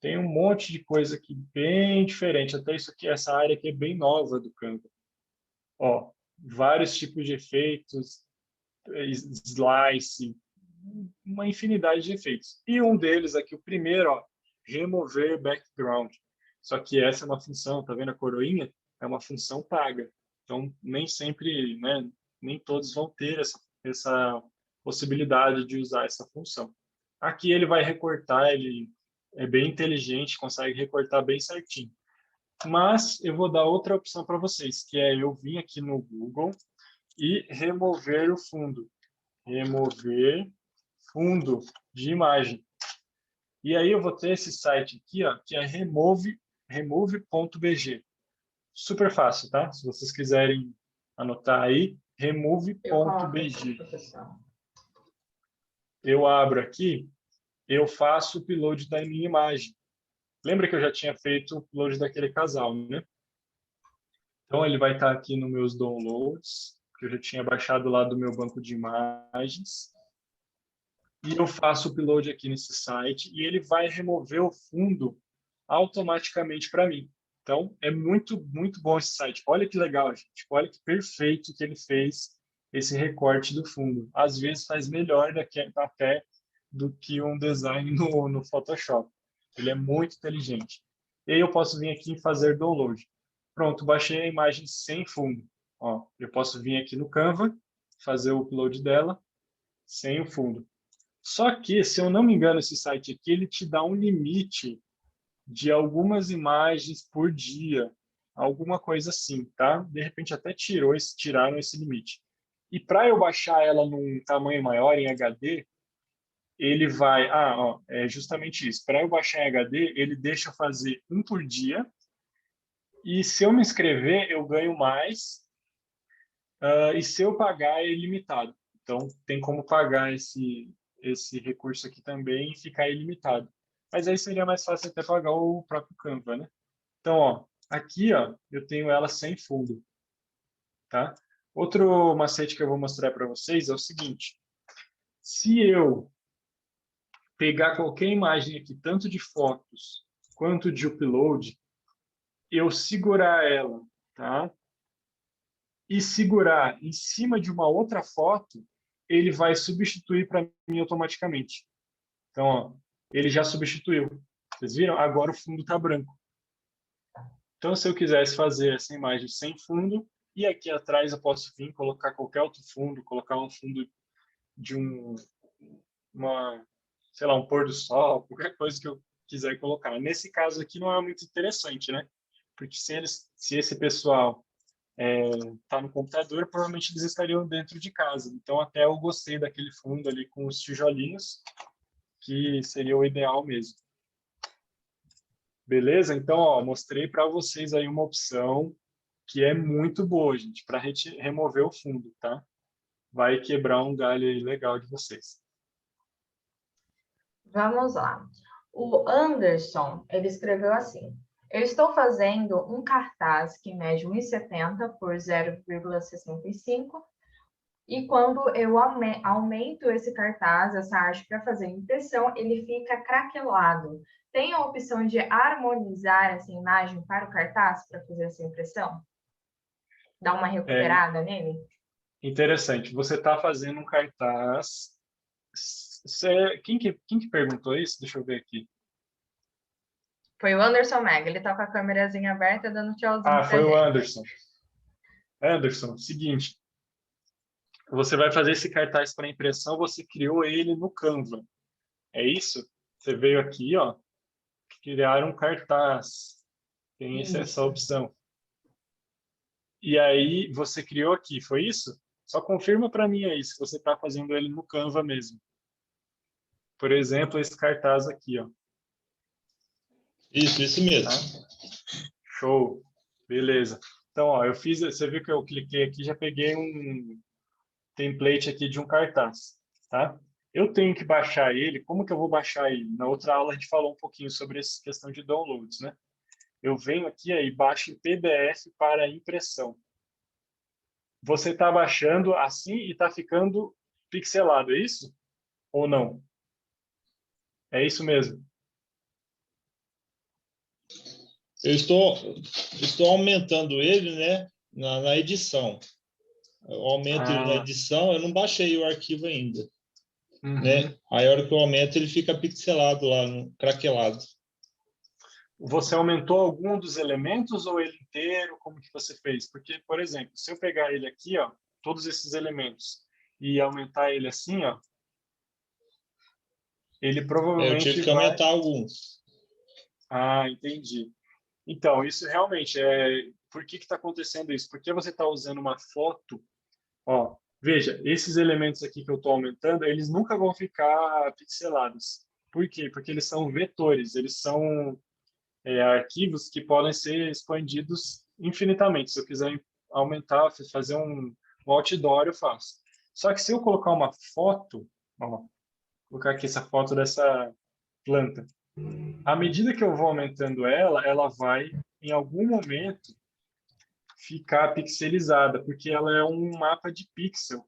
Speaker 3: tem um monte de coisa aqui bem diferente. Até isso aqui, essa área aqui é bem nova do Canva. Ó, vários tipos de efeitos. slice, uma infinidade de efeitos. E um deles aqui, o primeiro, ó, remover background. Só que essa é uma função, tá vendo a coroinha? É uma função paga. Então, nem sempre, né, nem todos vão ter essa possibilidade de usar essa função. Aqui ele vai recortar, ele é bem inteligente, consegue recortar bem certinho. Mas eu vou dar outra opção para vocês, que é eu vir aqui no Google e remover o fundo. Remover fundo de imagem. E aí eu vou ter esse site aqui, ó, que é remove.bg. Super fácil, tá? Se vocês quiserem anotar aí, remove.bg. Eu abro aqui, eu faço o upload da minha imagem. Lembra que eu já tinha feito o upload daquele casal, né? Então, ele vai estar aqui nos meus downloads, que eu já tinha baixado lá do meu banco de imagens. E eu faço o upload aqui nesse site e ele vai remover o fundo automaticamente para mim. Então, é muito, muito bom esse site. Olha que legal, gente. Olha que perfeito que ele fez esse recorte do fundo. Às vezes faz melhor até do que um design no Photoshop. Ele é muito inteligente. E aí eu posso vir aqui e fazer download. Pronto, baixei a imagem sem fundo. Ó, eu posso vir aqui no Canva, fazer o upload dela sem o fundo. Só que, se eu não me engano, esse site aqui, ele te dá um limite de algumas imagens por dia, alguma coisa assim, tá? De repente até tiraram esse limite. E para eu baixar ela num tamanho maior, em HD, ele vai... ó, é justamente isso. Para eu baixar em HD, ele deixa eu fazer um por dia, e se eu me inscrever, eu ganho mais, e se eu pagar, é ilimitado. Então, tem como pagar esse recurso aqui também e ficar ilimitado. Mas aí seria mais fácil até pagar o próprio Canva, né? Então, ó, aqui, ó, eu tenho ela sem fundo, tá? Outro macete que eu vou mostrar para vocês é o seguinte. Se eu pegar qualquer imagem aqui, tanto de fotos quanto de upload, eu segurar ela, tá? E segurar em cima de uma outra foto, ele vai substituir para mim automaticamente. Então, ó, ele já substituiu. Vocês viram? Agora o fundo está branco. Então, se eu quisesse fazer essa imagem sem fundo, e aqui atrás eu posso vir colocar qualquer outro fundo, colocar um fundo de sei lá, um pôr do sol, qualquer coisa que eu quiser colocar. Nesse caso aqui não é muito interessante, né? Porque se esse pessoal tá no computador, provavelmente eles estariam dentro de casa. Então, até eu gostei daquele fundo ali com os tijolinhos, que seria o ideal mesmo. Beleza? Então, ó, mostrei para vocês aí uma opção que é muito boa, gente, para remover o fundo, tá? Vai quebrar um galho aí legal de vocês.
Speaker 2: Vamos lá. O Anderson, ele escreveu assim: eu estou fazendo um cartaz que mede 1,70 por 0,65 e quando eu aumento esse cartaz, essa arte para fazer impressão, ele fica craquelado. Tem a opção de harmonizar essa imagem para o cartaz para fazer essa impressão? Dar uma recuperada nele?
Speaker 3: Interessante. Você está fazendo um cartaz. Quem que perguntou isso? Deixa eu ver aqui.
Speaker 2: Foi o Anderson Mega. Ele está com a câmerazinha aberta, dando tchauzinho pra
Speaker 3: foi
Speaker 2: gente.
Speaker 3: o Anderson. Anderson, seguinte. Você vai fazer esse cartaz para impressão, você criou ele no Canva. É isso? Você veio aqui, ó, criar um cartaz. Tem essa opção. E aí você criou aqui, foi isso? Só confirma para mim aí se você está fazendo ele no Canva mesmo. Por exemplo, esse cartaz aqui, ó.
Speaker 4: Isso mesmo.
Speaker 3: Tá? Show. Beleza. Então, ó, eu fiz, você viu que eu cliquei aqui, já peguei um template aqui de um cartaz, tá? Eu tenho que baixar ele. Como que eu vou baixar ele? Na outra aula a gente falou um pouquinho sobre essa questão de downloads, né? Eu venho aqui e baixo em PDF para impressão. Você está baixando assim e está ficando pixelado, é isso? Ou não? É isso mesmo.
Speaker 4: Eu estou aumentando ele, né, na edição. Eu aumento ele na edição, eu não baixei o arquivo ainda,
Speaker 3: Uhum.
Speaker 4: né? Aí a hora que eu aumento, ele fica pixelado lá, craquelado.
Speaker 3: Você aumentou algum dos elementos ou ele inteiro? Como que você fez? Porque, por exemplo, se eu pegar ele aqui, ó, todos esses elementos, e aumentar ele assim, ó, ele
Speaker 4: Eu
Speaker 3: provavelmente
Speaker 4: tive que
Speaker 3: vai...
Speaker 4: aumentar alguns.
Speaker 3: Ah, entendi. Então, isso realmente é... Por que está acontecendo isso? Porque você está usando uma foto, ó, veja, esses elementos aqui que eu estou aumentando, eles nunca vão ficar pixelados. Por quê? Porque eles são vetores, eles são arquivos que podem ser expandidos infinitamente. Se eu quiser aumentar, fazer um outdoor, eu faço. Só que se eu colocar uma foto, ó, vou colocar aqui essa foto dessa planta, à medida que eu vou aumentando ela, ela vai, em algum momento, ficar pixelizada, porque ela é um mapa de pixel.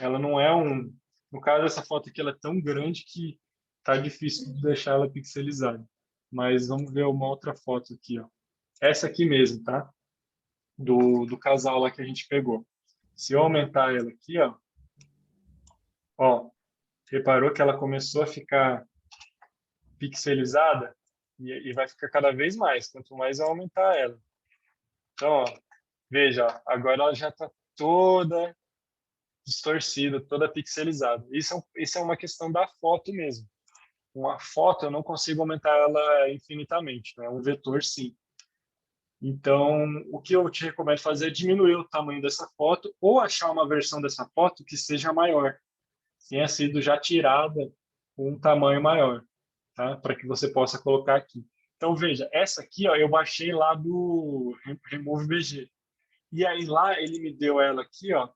Speaker 3: Ela não é um... No caso, essa foto aqui ela é tão grande que tá difícil de deixar ela pixelizada. Mas vamos ver uma outra foto aqui, ó. Essa aqui mesmo, tá? Do casal lá que a gente pegou. Se eu aumentar ela aqui, ó, reparou que ela começou a ficar pixelizada e vai ficar cada vez mais, quanto mais eu aumentar ela. Então, ó, veja, ó, agora ela já está toda distorcida, toda pixelizada. Isso é uma questão da foto mesmo. Uma foto eu não consigo aumentar ela infinitamente, né? Um vetor sim. Então, o que eu te recomendo fazer é diminuir o tamanho dessa foto ou achar uma versão dessa foto que seja maior, tenha sido já tirada com um tamanho maior, tá? Para que você possa colocar aqui. Então, veja, essa aqui, ó, eu baixei lá do Remove BG. E aí lá ele me deu ela aqui, ó,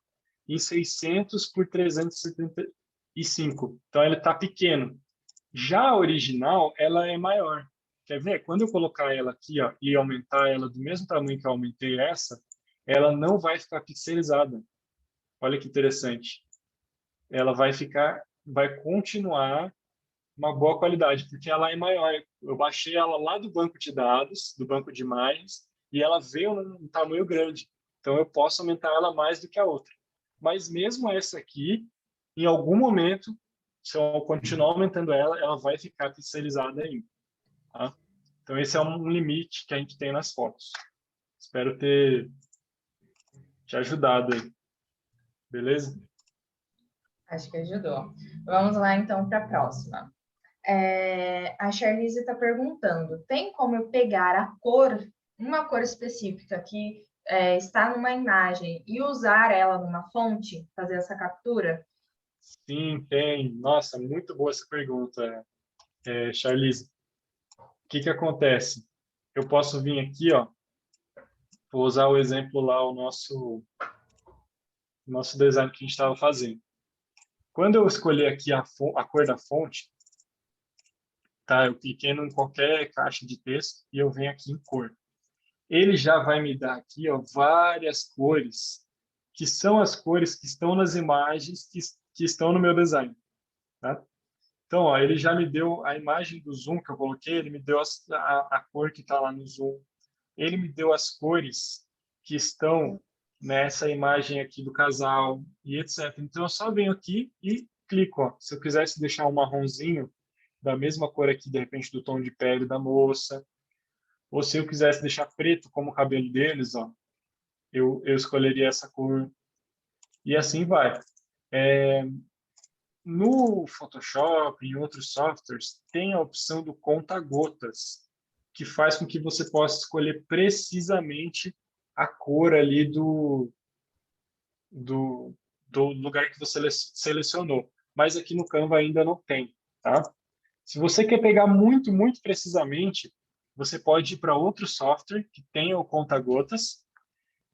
Speaker 3: em 600 por 375. Então, ele está pequeno. Já a original, ela é maior. Quer ver? Quando eu colocar ela aqui, ó, e aumentar ela do mesmo tamanho que eu aumentei essa, ela não vai ficar pixelizada. Olha que interessante. Ela vai continuar uma boa qualidade, porque ela é maior. Eu baixei ela lá do banco de dados, do banco de imagens, e ela veio num tamanho grande. Então eu posso aumentar ela mais do que a outra. Mas mesmo essa aqui, em algum momento, se eu continuar aumentando ela, ela vai ficar pixelizada ainda. Tá? Então esse é um limite que a gente tem nas fotos. Espero ter te ajudado aí. Beleza?
Speaker 2: Acho que ajudou. Vamos lá, então, para a próxima. A Charlize está perguntando, tem como eu pegar a cor, uma cor específica que está numa imagem e usar ela numa fonte, fazer essa captura?
Speaker 3: Sim, tem. Nossa, muito boa essa pergunta, Charlize. O que acontece? Eu posso vir aqui, ó, vou usar o exemplo lá, o nosso design que a gente estava fazendo. Quando eu escolher aqui a cor da fonte, tá? Eu cliquei em qualquer caixa de texto e eu venho aqui em cor. Ele já vai me dar aqui, ó, várias cores, que são as cores que estão nas imagens que estão no meu design, tá? Então, ó, ele já me deu a imagem do zoom que eu coloquei, ele me deu a cor que está lá no zoom. Ele me deu as cores que estão nessa imagem aqui do casal e etc. Então, eu só venho aqui e clico. Ó. Se eu quisesse deixar um marronzinho da mesma cor aqui, de repente, do tom de pele da moça, ou se eu quisesse deixar preto como o cabelo deles, ó, eu escolheria essa cor. E assim vai. No Photoshop e em outros softwares, tem a opção do conta-gotas, que faz com que você possa escolher precisamente a cor ali do, do lugar que você selecionou. Mas aqui no Canva ainda não tem, tá? Se você quer pegar muito, muito precisamente, você pode ir para outro software que tenha o conta-gotas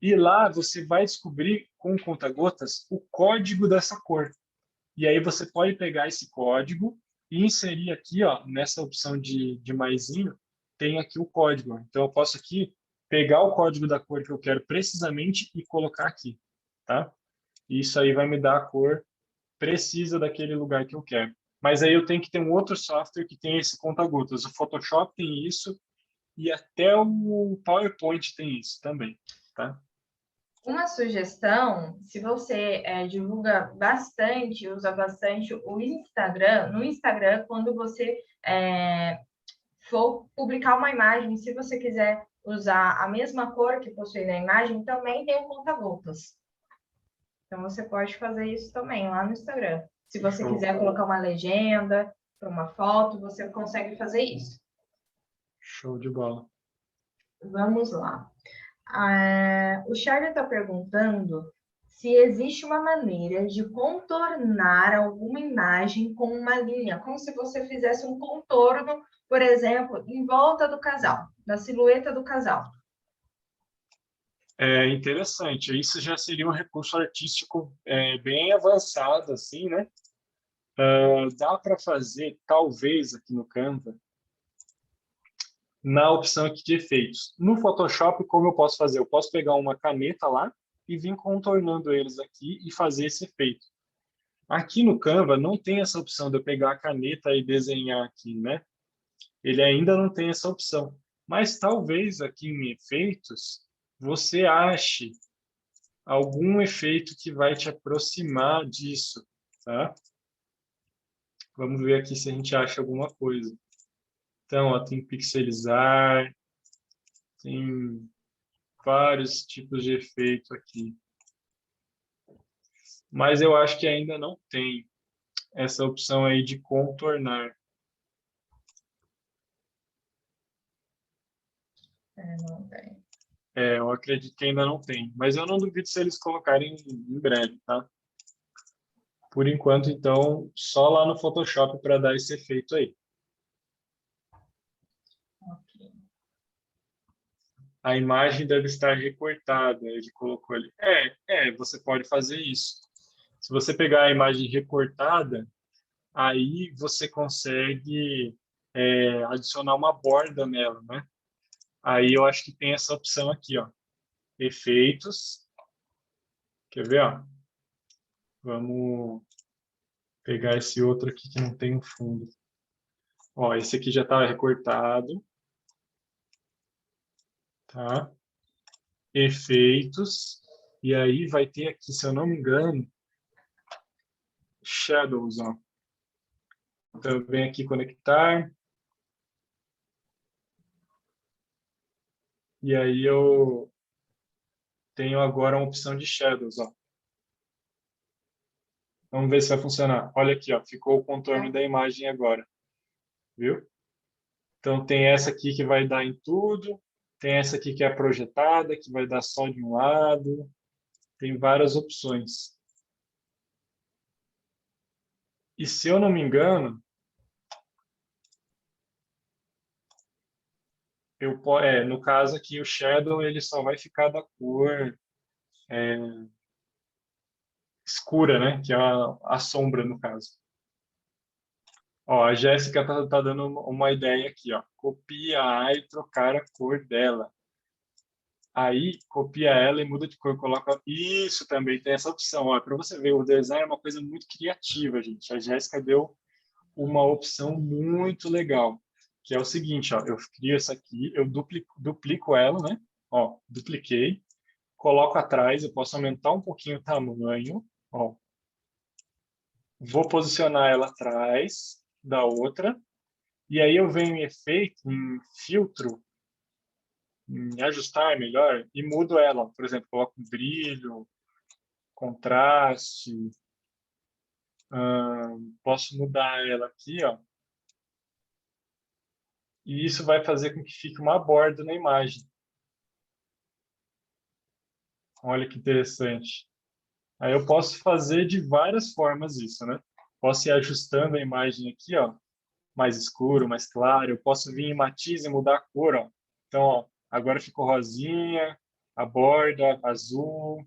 Speaker 3: e lá você vai descobrir com o conta-gotas o código dessa cor. E aí você pode pegar esse código e inserir aqui, ó, nessa opção de maisinho, tem aqui o código. Então, eu posso aqui pegar o código da cor que eu quero precisamente e colocar aqui, tá? E isso aí vai me dar a cor precisa daquele lugar que eu quero. Mas aí eu tenho que ter um outro software que tem esse conta-gotas. O Photoshop tem isso e até o PowerPoint tem isso também, tá?
Speaker 2: Uma sugestão, se você divulga bastante, usa bastante o Instagram, no Instagram, quando você for publicar uma imagem, se você quiser usar a mesma cor que possui na imagem, também tem o conta-gotas. Então, você pode fazer isso também lá no Instagram. Se você quiser colocar uma legenda para uma foto, você consegue fazer isso.
Speaker 3: Show de bola.
Speaker 2: Vamos lá. O Charlie está perguntando se existe uma maneira de contornar alguma imagem com uma linha, como se você fizesse um contorno, por exemplo, em volta do casal, da silhueta do casal.
Speaker 3: É interessante. Isso já seria um recurso artístico bem avançado, assim, né? Dá para fazer, talvez, aqui no Canva, na opção aqui de efeitos. No Photoshop, como eu posso fazer? Eu posso pegar uma caneta lá e vir contornando eles aqui e fazer esse efeito. Aqui no Canva não tem essa opção de eu pegar a caneta e desenhar aqui, né? Ele ainda não tem essa opção. Mas talvez aqui em efeitos você ache algum efeito que vai te aproximar disso, tá? Vamos ver aqui se a gente acha alguma coisa. Então, ó, tem pixelizar, tem vários tipos de efeito aqui. Mas eu acho que ainda não tem essa opção aí de contornar.
Speaker 2: Não tem.
Speaker 3: Eu acredito que ainda não tem. Mas eu não duvido se eles colocarem em breve, tá? Por enquanto, então, só lá no Photoshop para dar esse efeito aí.
Speaker 2: Ok.
Speaker 3: A imagem deve estar recortada, ele colocou ali. Você pode fazer isso. Se você pegar a imagem recortada, aí você consegue adicionar uma borda nela, né? Aí eu acho que tem essa opção aqui, ó. Efeitos. Quer ver, ó? Vamos pegar esse outro aqui que não tem um fundo. Ó, esse aqui já está recortado. Tá? Efeitos. E aí vai ter aqui, se eu não me engano, Shadows, ó. Então eu venho aqui conectar. E aí eu tenho agora uma opção de Shadows, ó. Vamos ver se vai funcionar. Olha aqui, ó, ficou o contorno da imagem agora. Viu? Então tem essa aqui que vai dar em tudo, tem essa aqui que é projetada, que vai dar só de um lado. Tem várias opções. E se eu não me engano, no caso aqui o shadow ele só vai ficar da cor escura, né? Que é a sombra no caso. Ó, a Jéssica tá dando uma ideia aqui, ó. Copiar e trocar a cor dela. Aí, copia ela e muda de cor, coloca... Isso também tem essa opção, ó. Para você ver, o design é uma coisa muito criativa, gente. A Jéssica deu uma opção muito legal, que é o seguinte, ó. Eu crio essa aqui, eu duplico ela, né? Ó, dupliquei. Coloco atrás, eu posso aumentar um pouquinho o tamanho, ó. Vou posicionar ela atrás da outra. E aí eu venho em efeito, em filtro, em ajustar melhor, e mudo ela. Por exemplo, coloco um brilho, contraste. Posso mudar ela aqui, ó. E isso vai fazer com que fique uma borda na imagem. Olha que interessante. Aí eu posso fazer de várias formas isso, né? Posso ir ajustando a imagem aqui, ó, mais escuro, mais claro. Eu posso vir em matiz e mudar a cor, ó. Então, ó, agora ficou rosinha, a borda azul,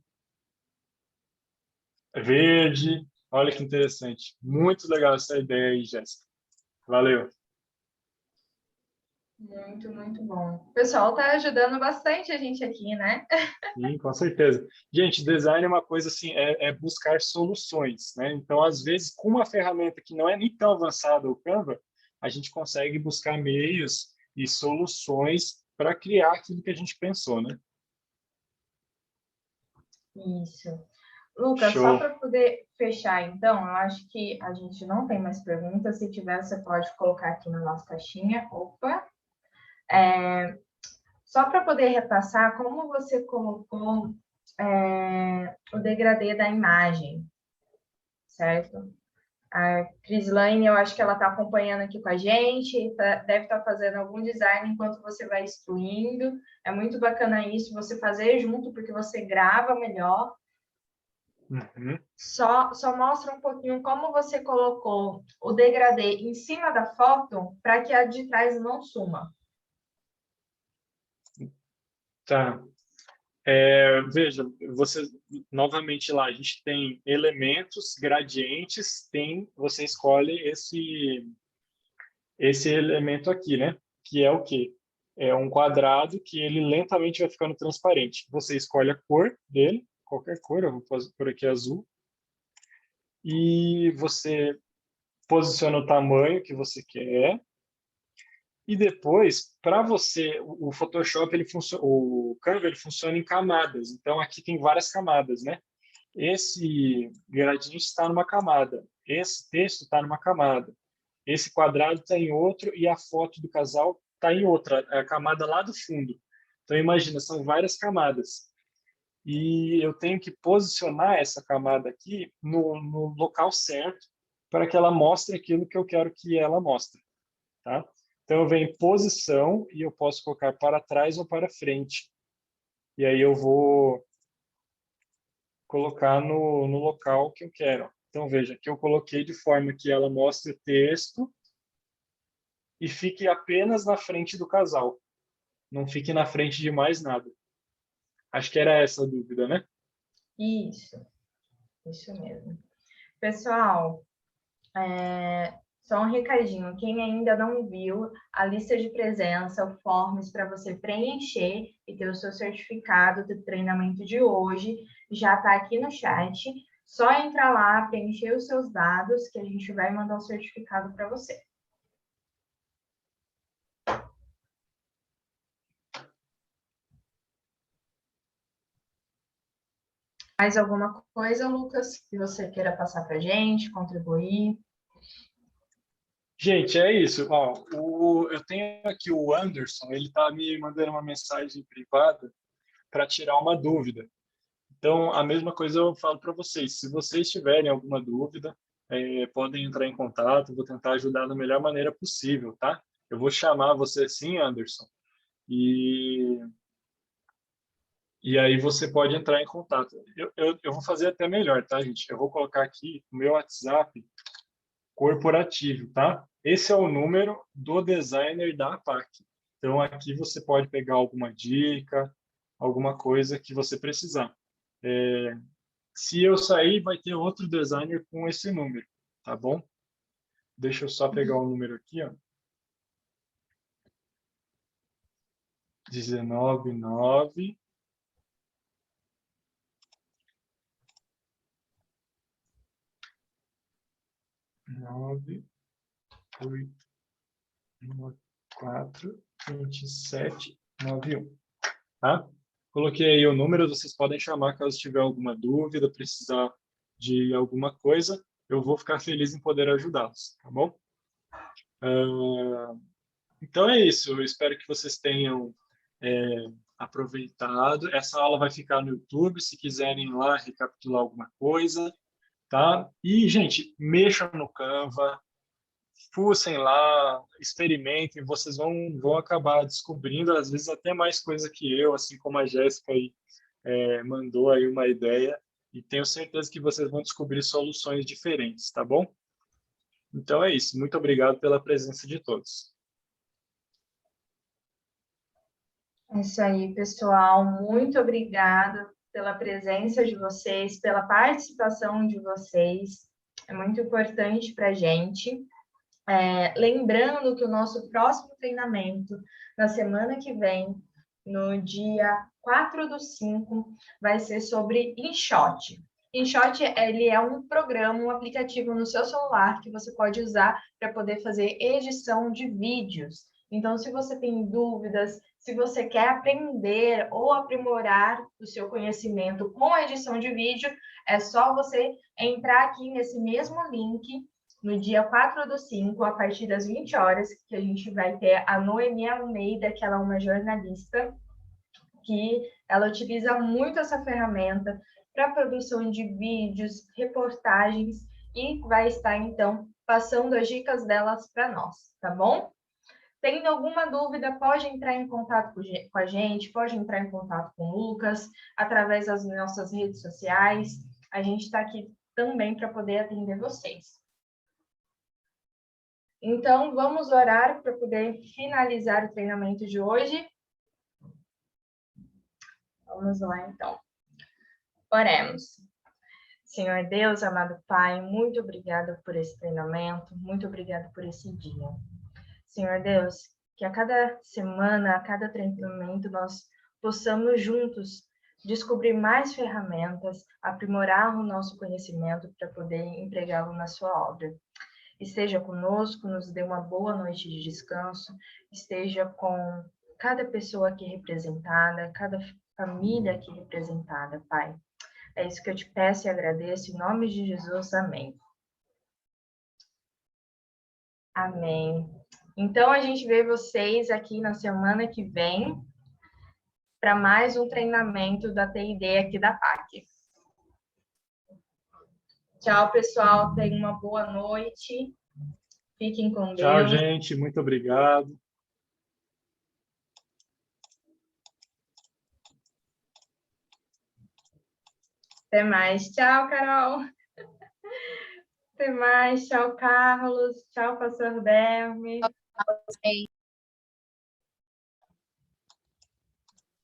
Speaker 3: verde. Olha que interessante. Muito legal essa ideia aí, Jéssica. Valeu.
Speaker 2: Muito, muito bom. O pessoal está ajudando bastante a gente aqui, né?
Speaker 3: Sim, com certeza. Gente, design é uma coisa assim, é buscar soluções, né? Então, às vezes, com uma ferramenta que não é nem tão avançada, o Canva, a gente consegue buscar meios e soluções para criar aquilo que a gente pensou, né?
Speaker 2: Isso. Lucas, só
Speaker 3: Show.
Speaker 2: para poder fechar, então, eu acho que a gente não tem mais perguntas. Se tiver, você pode colocar aqui na nossa caixinha. Opa! Só para poder repassar, como você colocou o degradê da imagem, certo? A Crislaine, eu acho que ela está acompanhando aqui com a gente, deve estar fazendo algum design enquanto você vai instruindo. É muito bacana isso, você fazer junto, porque você grava melhor.
Speaker 3: Uhum.
Speaker 2: Só mostra um pouquinho como você colocou o degradê em cima da foto para que a de trás não suma.
Speaker 3: Tá. Veja, você novamente lá, a gente tem elementos, gradientes, você escolhe esse elemento aqui, né? Que é o quê? É um quadrado que ele lentamente vai ficando transparente. Você escolhe a cor dele, qualquer cor, eu vou por aqui azul, e você posiciona o tamanho que você quer. E depois, para você, o Photoshop, o Canva, ele funciona em camadas. Então, aqui tem várias camadas, né? Esse gradiente está numa camada, esse texto está numa camada, esse quadrado está em outro e a foto do casal está em outra, a camada lá do fundo. Então, imagina, são várias camadas. E eu tenho que posicionar essa camada aqui no local certo para que ela mostre aquilo que eu quero que ela mostre, tá? Então, eu venho em posição e eu posso colocar para trás ou para frente. E aí eu vou colocar no local que eu quero. Então, veja, que eu coloquei de forma que ela mostre o texto e fique apenas na frente do casal. Não fique na frente de mais nada. Acho que era essa a dúvida, né?
Speaker 2: Isso mesmo. Pessoal, só um recadinho. Quem ainda não viu a lista de presença, o forms para você preencher e ter o seu certificado do treinamento de hoje, já está aqui no chat. Só entrar lá, preencher os seus dados, que a gente vai mandar o certificado para você. Mais alguma coisa, Lucas, que você queira passar para a gente, contribuir?
Speaker 3: Gente, é isso. Ó, eu tenho aqui o Anderson, ele está me mandando uma mensagem privada para tirar uma dúvida. Então, a mesma coisa eu falo para vocês. Se vocês tiverem alguma dúvida, podem entrar em contato, vou tentar ajudar da melhor maneira possível, tá? Eu vou chamar você sim, Anderson, e aí você pode entrar em contato. Eu vou fazer até melhor, tá, gente? Eu vou colocar aqui o meu WhatsApp corporativo, tá? Esse é o número do designer da APAC. Então, aqui você pode pegar alguma dica, alguma coisa que você precisar. Se eu sair, vai ter outro designer com esse número, tá bom? Deixa eu só pegar o número aqui, ó. 199 9 8 4 27 91, tá? Coloquei aí o número, vocês podem chamar caso tiver alguma dúvida, precisar de alguma coisa, eu vou ficar feliz em poder ajudá-los, tá bom? Então é isso, eu espero que vocês tenham aproveitado. Essa aula vai ficar no YouTube, se quiserem ir lá recapitular alguma coisa, tá? E, gente, mexam no Canva, fuçem lá, experimentem, vocês vão acabar descobrindo, às vezes, até mais coisa que eu, assim como a Jéssica aí, mandou aí uma ideia, e tenho certeza que vocês vão descobrir soluções diferentes, tá bom? Então é isso, muito obrigado pela presença de todos.
Speaker 2: É isso aí, pessoal. Muito obrigada pela presença de vocês, pela participação de vocês. É muito importante para a gente. Lembrando que o nosso próximo treinamento, na semana que vem, no dia 4/5, vai ser sobre InShot. InShot, ele é um programa, um aplicativo no seu celular que você pode usar para poder fazer edição de vídeos. Então, se você tem dúvidas, Se você quer aprender ou aprimorar o seu conhecimento com a edição de vídeo, é só você entrar aqui nesse mesmo link no dia 4/5, a partir das 20 horas, que a gente vai ter a Noemi Almeida, que ela é uma jornalista, que ela utiliza muito essa ferramenta para produção de vídeos, reportagens, e vai estar, então, passando as dicas delas para nós, tá bom? Tendo alguma dúvida, pode entrar em contato com a gente, pode entrar em contato com o Lucas, através das nossas redes sociais. A gente está aqui também para poder atender vocês. Então, vamos orar para poder finalizar o treinamento de hoje. Vamos lá, então. Oremos. Senhor Deus, amado Pai, muito obrigada por esse treinamento, muito obrigada por esse dia. Senhor Deus, que a cada semana, a cada treinamento, nós possamos juntos descobrir mais ferramentas, aprimorar o nosso conhecimento para poder empregá-lo na sua obra. Esteja conosco, nos dê uma boa noite de descanso, esteja com cada pessoa aqui representada, cada família aqui representada, Pai. É isso que eu te peço e agradeço, em nome de Jesus, amém. Amém. Então, a gente vê vocês aqui na semana que vem para mais um treinamento da TID aqui da PAC. Tchau, pessoal. Tenham uma boa noite. Fiquem com Deus.
Speaker 3: Tchau, gente. Muito obrigado.
Speaker 2: Até mais. Tchau, Carol. Até mais. Tchau, Carlos. Tchau, pastor Derme.